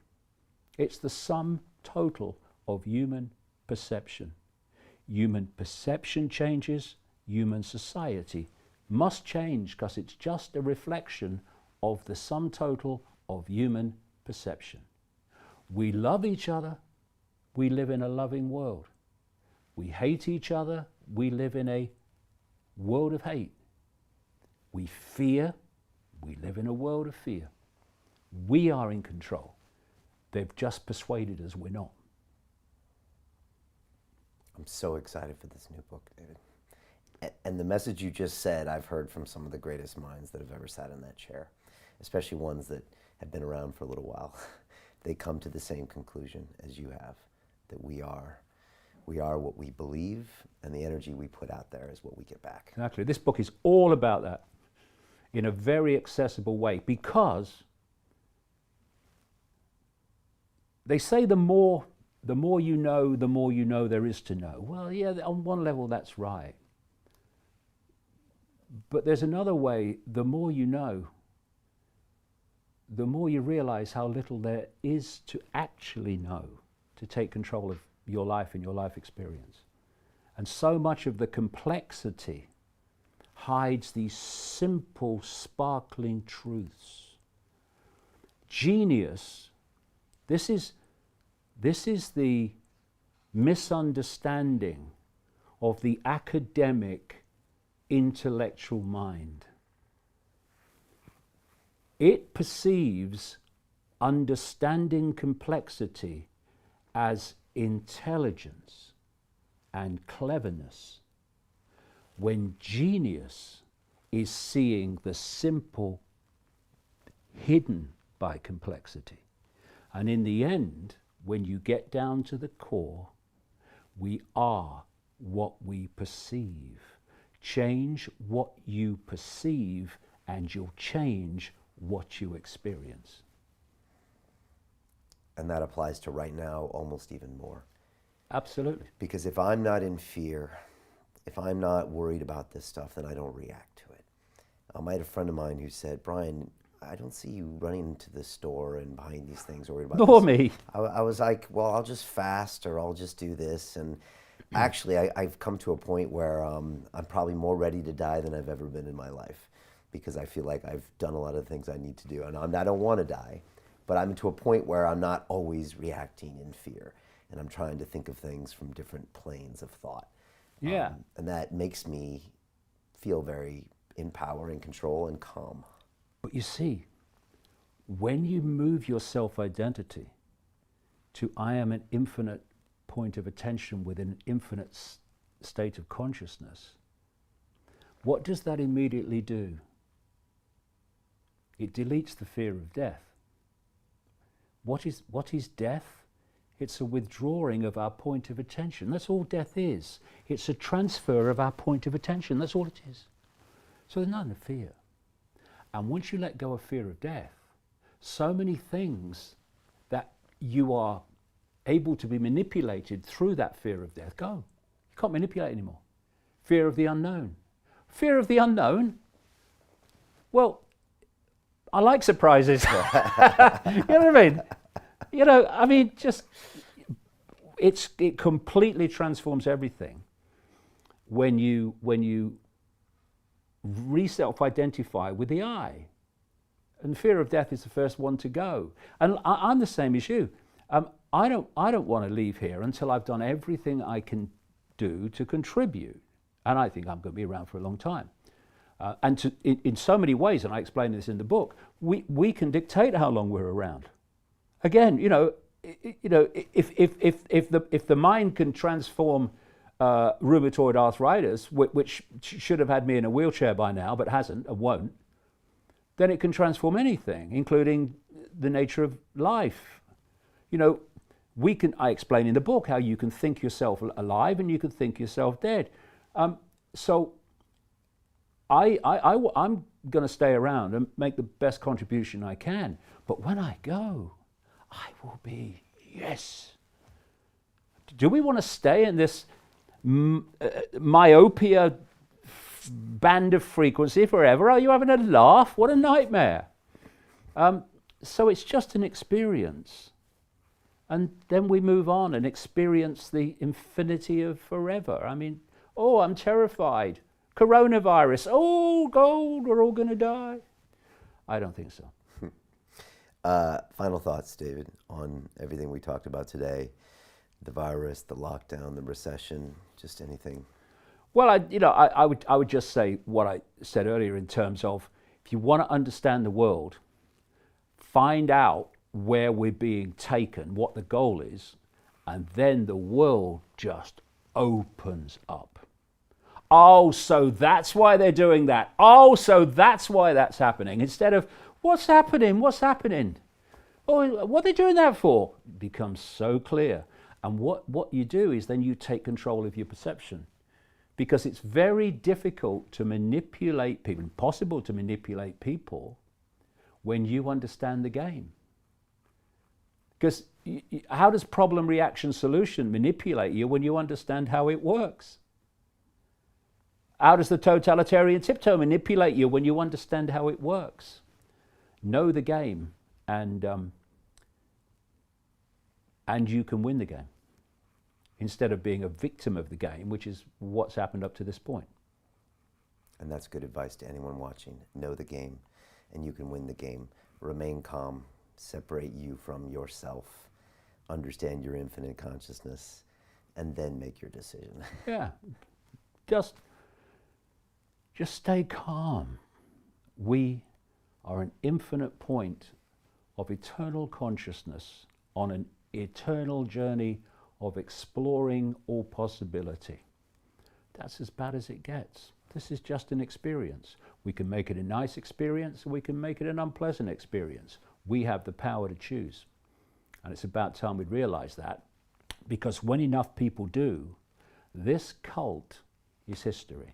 It's the sum total of human perception. Human perception changes, human society must change, because it's just a reflection of the sum total of human perception. We love each other, we live in a loving world. We hate each other, we live in a world of hate. We fear, we live in a world of fear. We are in control. They've just persuaded us we're not. I'm so excited for this new book, David. And the message you just said, I've heard from some of the greatest minds that have ever sat in that chair, especially ones that have been around for a little while. They come to the same conclusion as you have, that we are what we believe, and the energy we put out there is what we get back. Exactly. This book is all about that in a very accessible way, because they say the more you know, the more you know there is to know. Well, yeah, on one level that's right. But there's another way: the more you know, the more you realize how little there is to actually know to take control of your life and your life experience. And so much of the complexity hides these simple, sparkling truths. Genius, this is the misunderstanding of the academic intellectual mind. It perceives understanding complexity as intelligence and cleverness, when genius is seeing the simple hidden by complexity. And in the end, when you get down to the core, we are what we perceive. Change what you perceive, and you'll change what you experience. And that applies to right now almost even more. Absolutely. Because if I'm not in fear, if I'm not worried about this stuff, then I don't react to it. I had a friend of mine who said, Brian, I don't see you running into the store and buying these things, worried about Nor this. me. I was like, well, I'll just fast, or I'll just do this. And actually, I've come to a point where I'm probably more ready to die than I've ever been in my life, because I feel like I've done a lot of things I need to do. And I don't want to die, but I'm to a point where I'm not always reacting in fear, and I'm trying to think of things from different planes of thought. Yeah. And that makes me feel very in power, in control, and calm. But you see, when you move your self-identity to I am an infinite point of attention within an infinite state of consciousness, what does that immediately do? It deletes the fear of death. what is death? It's a withdrawing of our point of attention. That's all death is. It's a transfer of our point of attention. That's all it is. So there's nothing to fear. And once you let go of fear of death, so many things that you are able to be manipulated through that fear of death go. You can't manipulate anymore. Fear of the unknown. Fear of the unknown? Well, I like surprises. You know what I mean? Just it completely transforms everything when you self-identify with the I. And fear of death is the first one to go. And I'm the same as you. I don't want to leave here until I've done everything I can do to contribute. And I think I'm going to be around for a long time. And in so many ways, and I explain this in the book, we can dictate how long we're around. Again, if the mind can transform rheumatoid arthritis, which should have had me in a wheelchair by now, but hasn't and won't, then it can transform anything, including the nature of life. I explain in the book how you can think yourself alive and you can think yourself dead. So I'm going to stay around and make the best contribution I can. But when I go, I will be, yes. Do we want to stay in this myopia band of frequency forever? Are you having a laugh? What a nightmare. So it's just an experience. And then we move on and experience the infinity of forever. I mean, oh, I'm terrified. Coronavirus. Oh, God, we're all going to die. I don't think so. Final thoughts, David, on everything we talked about today, the virus, the lockdown, the recession, just anything. Well, I would just say what I said earlier in terms of, if you want to understand the world, find out where we're being taken, what the goal is, and then the world just opens up. Oh, so that's why they're doing that. Oh, so that's why that's happening. Instead of, what's happening? What's happening? Oh, what are they doing that for? It becomes so clear. And what you do is then you take control of your perception. Because it's very difficult to manipulate people, impossible to manipulate people when you understand the game. Because how does problem, reaction, solution manipulate you when you understand how it works? How does the totalitarian tiptoe manipulate you when you understand how it works? Know the game, and you can win the game, instead of being a victim of the game, which is what's happened up to this point. And that's good advice to anyone watching. Know the game, and you can win the game. Remain calm, separate you from yourself, understand your infinite consciousness, and then make your decision. Yeah, just stay calm. We are an infinite point of eternal consciousness on an eternal journey of exploring all possibility. That's as bad as it gets. This is just an experience. We can make it a nice experience, or we can make it an unpleasant experience. We have the power to choose. And it's about time we realize that, because when enough people do, this cult is history.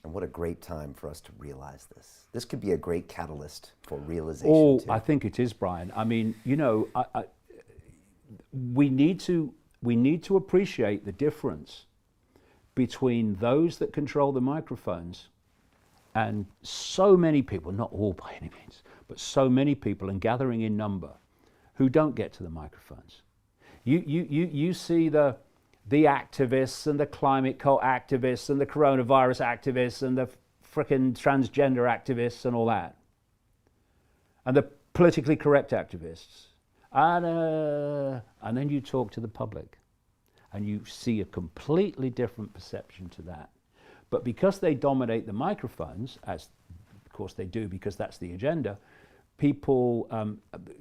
And what a great time for us to realize this. This could be a great catalyst for realization. Oh, too. I think it is, Brian. I mean, we need to appreciate the difference between those that control the microphones and so many people, not all by any means, but so many people and gathering in number who don't get to the microphones. You see the activists and the climate cult activists and the coronavirus activists and the frickin' transgender activists and all that, and the politically correct activists. And then you talk to the public and you see a completely different perception to that. But because they dominate the microphones, as of course they do because that's the agenda, people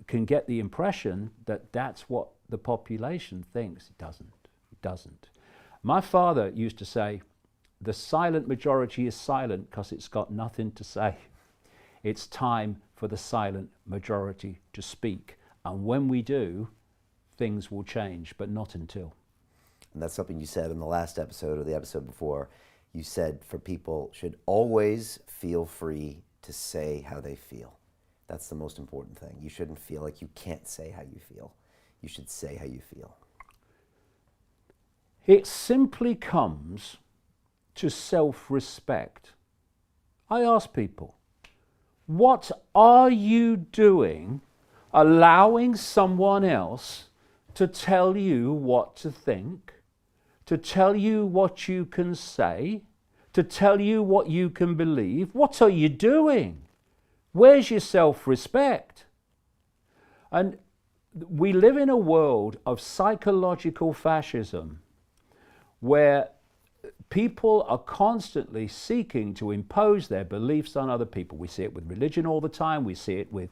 can get the impression that that's what the population thinks. It doesn't. It doesn't. My father used to say, the silent majority is silent because it's got nothing to say. It's time for the silent majority to speak. And when we do, things will change, but not until. And that's something you said in the last episode or the episode before. You said for people should always feel free to say how they feel. That's the most important thing. You shouldn't feel like you can't say how you feel. You should say how you feel. It simply comes to self-respect. I ask people, what are you doing allowing someone else to tell you what to think, to tell you what you can say, to tell you what you can believe? What are you doing? Where's your self-respect? And we live in a world of psychological fascism where people are constantly seeking to impose their beliefs on other people. We see it with religion all the time. We see it with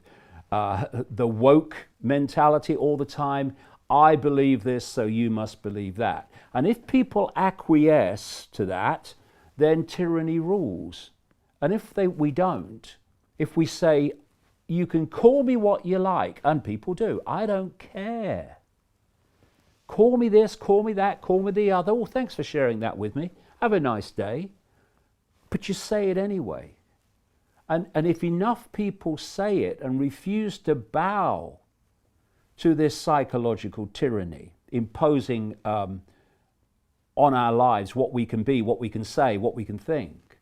the woke mentality all the time. I believe this, so you must believe that. And if people acquiesce to that, then tyranny rules. And if we don't, if we say, you can call me what you like, and people do, I don't care. Call me this, call me that, call me the other. Well, thanks for sharing that with me. Have a nice day. But you say it anyway. And if enough people say it and refuse to bow to this psychological tyranny, imposing on our lives what we can be, what we can say, what we can think,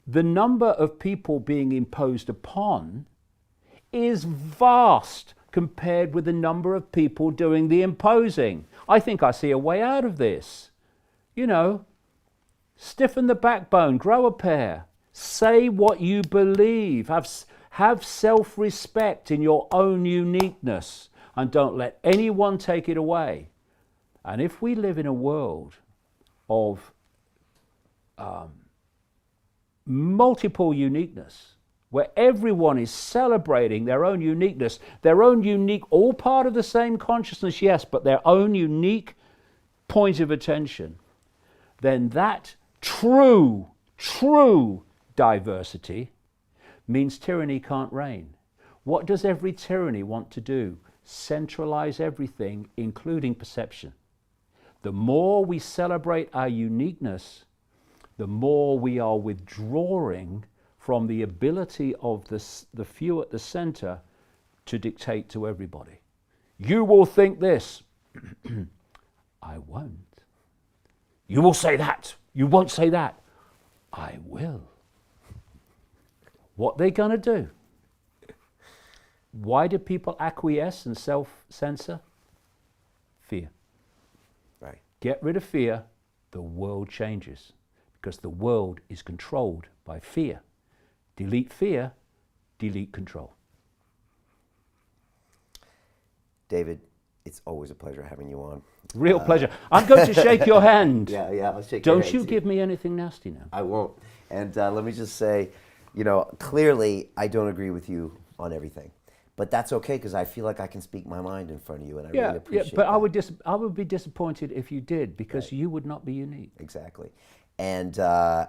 the number of people being imposed upon is vast compared with the number of people doing the imposing. I think I see a way out of this. You know, stiffen the backbone, grow a pair, say what you believe, have self-respect in your own uniqueness, and don't let anyone take it away. And if we live in a world of multiple uniqueness, where everyone is celebrating their own uniqueness, their own unique, all part of the same consciousness, yes, but their own unique point of attention, then that true diversity means tyranny can't reign. What does every tyranny want to do? Centralize everything, including perception. The more we celebrate our uniqueness, the more we are withdrawing from the ability of the few at the center to dictate to everybody. You will think this. I won't. You will say that. You won't say that. I will. What they gonna do? Why do people acquiesce and self-censor? Fear. Right. Get rid of fear, the world changes, because the world is controlled by fear. Delete fear, delete control. David, it's always a pleasure having you on. Real pleasure. I'm going to shake your hand. Yeah, I'll shake your hand. Don't you give me anything nasty now. I won't. And let me just say, you know, clearly I don't agree with you on everything. But that's okay, because I feel like I can speak my mind in front of you, and I really appreciate but that. I would be disappointed if you did, because you would not be unique. Exactly. And I'm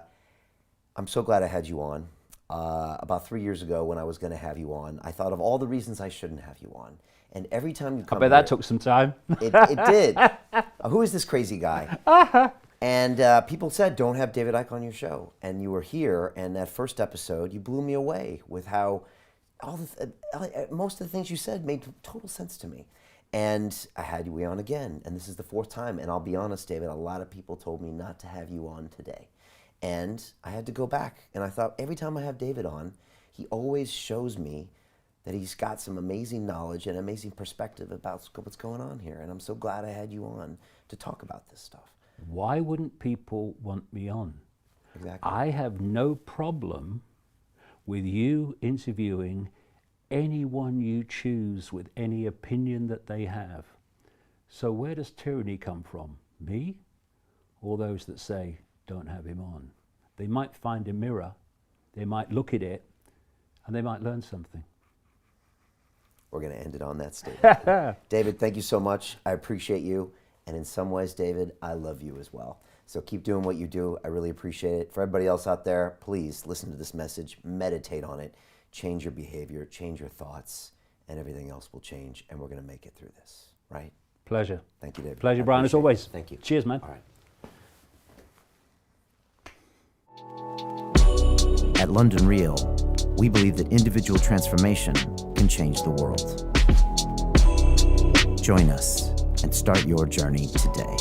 so glad I had you on. About 3 years ago, when I was going to have you on, I thought of all the reasons I shouldn't have you on. And every time you come I bet that took some time. It did. Who is this crazy guy? And people said, don't have David Icke on your show. And you were here, and that first episode, you blew me away with how most of the things you said made total sense to me. And I had you on again, and this is the fourth time. And I'll be honest, David, a lot of people told me not to have you on today. And I had to go back, and I thought every time I have David on, he always shows me that he's got some amazing knowledge and amazing perspective about what's going on here. And I'm so glad I had you on to talk about this stuff. Why wouldn't people want me on? Exactly. I have no problem with you interviewing anyone you choose with any opinion that they have. So where does tyranny come from? Me? Or those that say, don't have him on? They might find a mirror, they might look at it, and they might learn something. We're going to end it on that statement. David, thank you so much. I appreciate you. And in some ways, David, I love you as well. So keep doing what you do. I really appreciate it. For everybody else out there, please listen to this message, meditate on it, change your behavior, change your thoughts, and everything else will change, and we're going to make it through this, right? Pleasure. Thank you, David. Pleasure, I Brian, as appreciate always. it. Thank you. Cheers, man. All right. At London Real, we believe that individual transformation can change the world. Join us and start your journey today.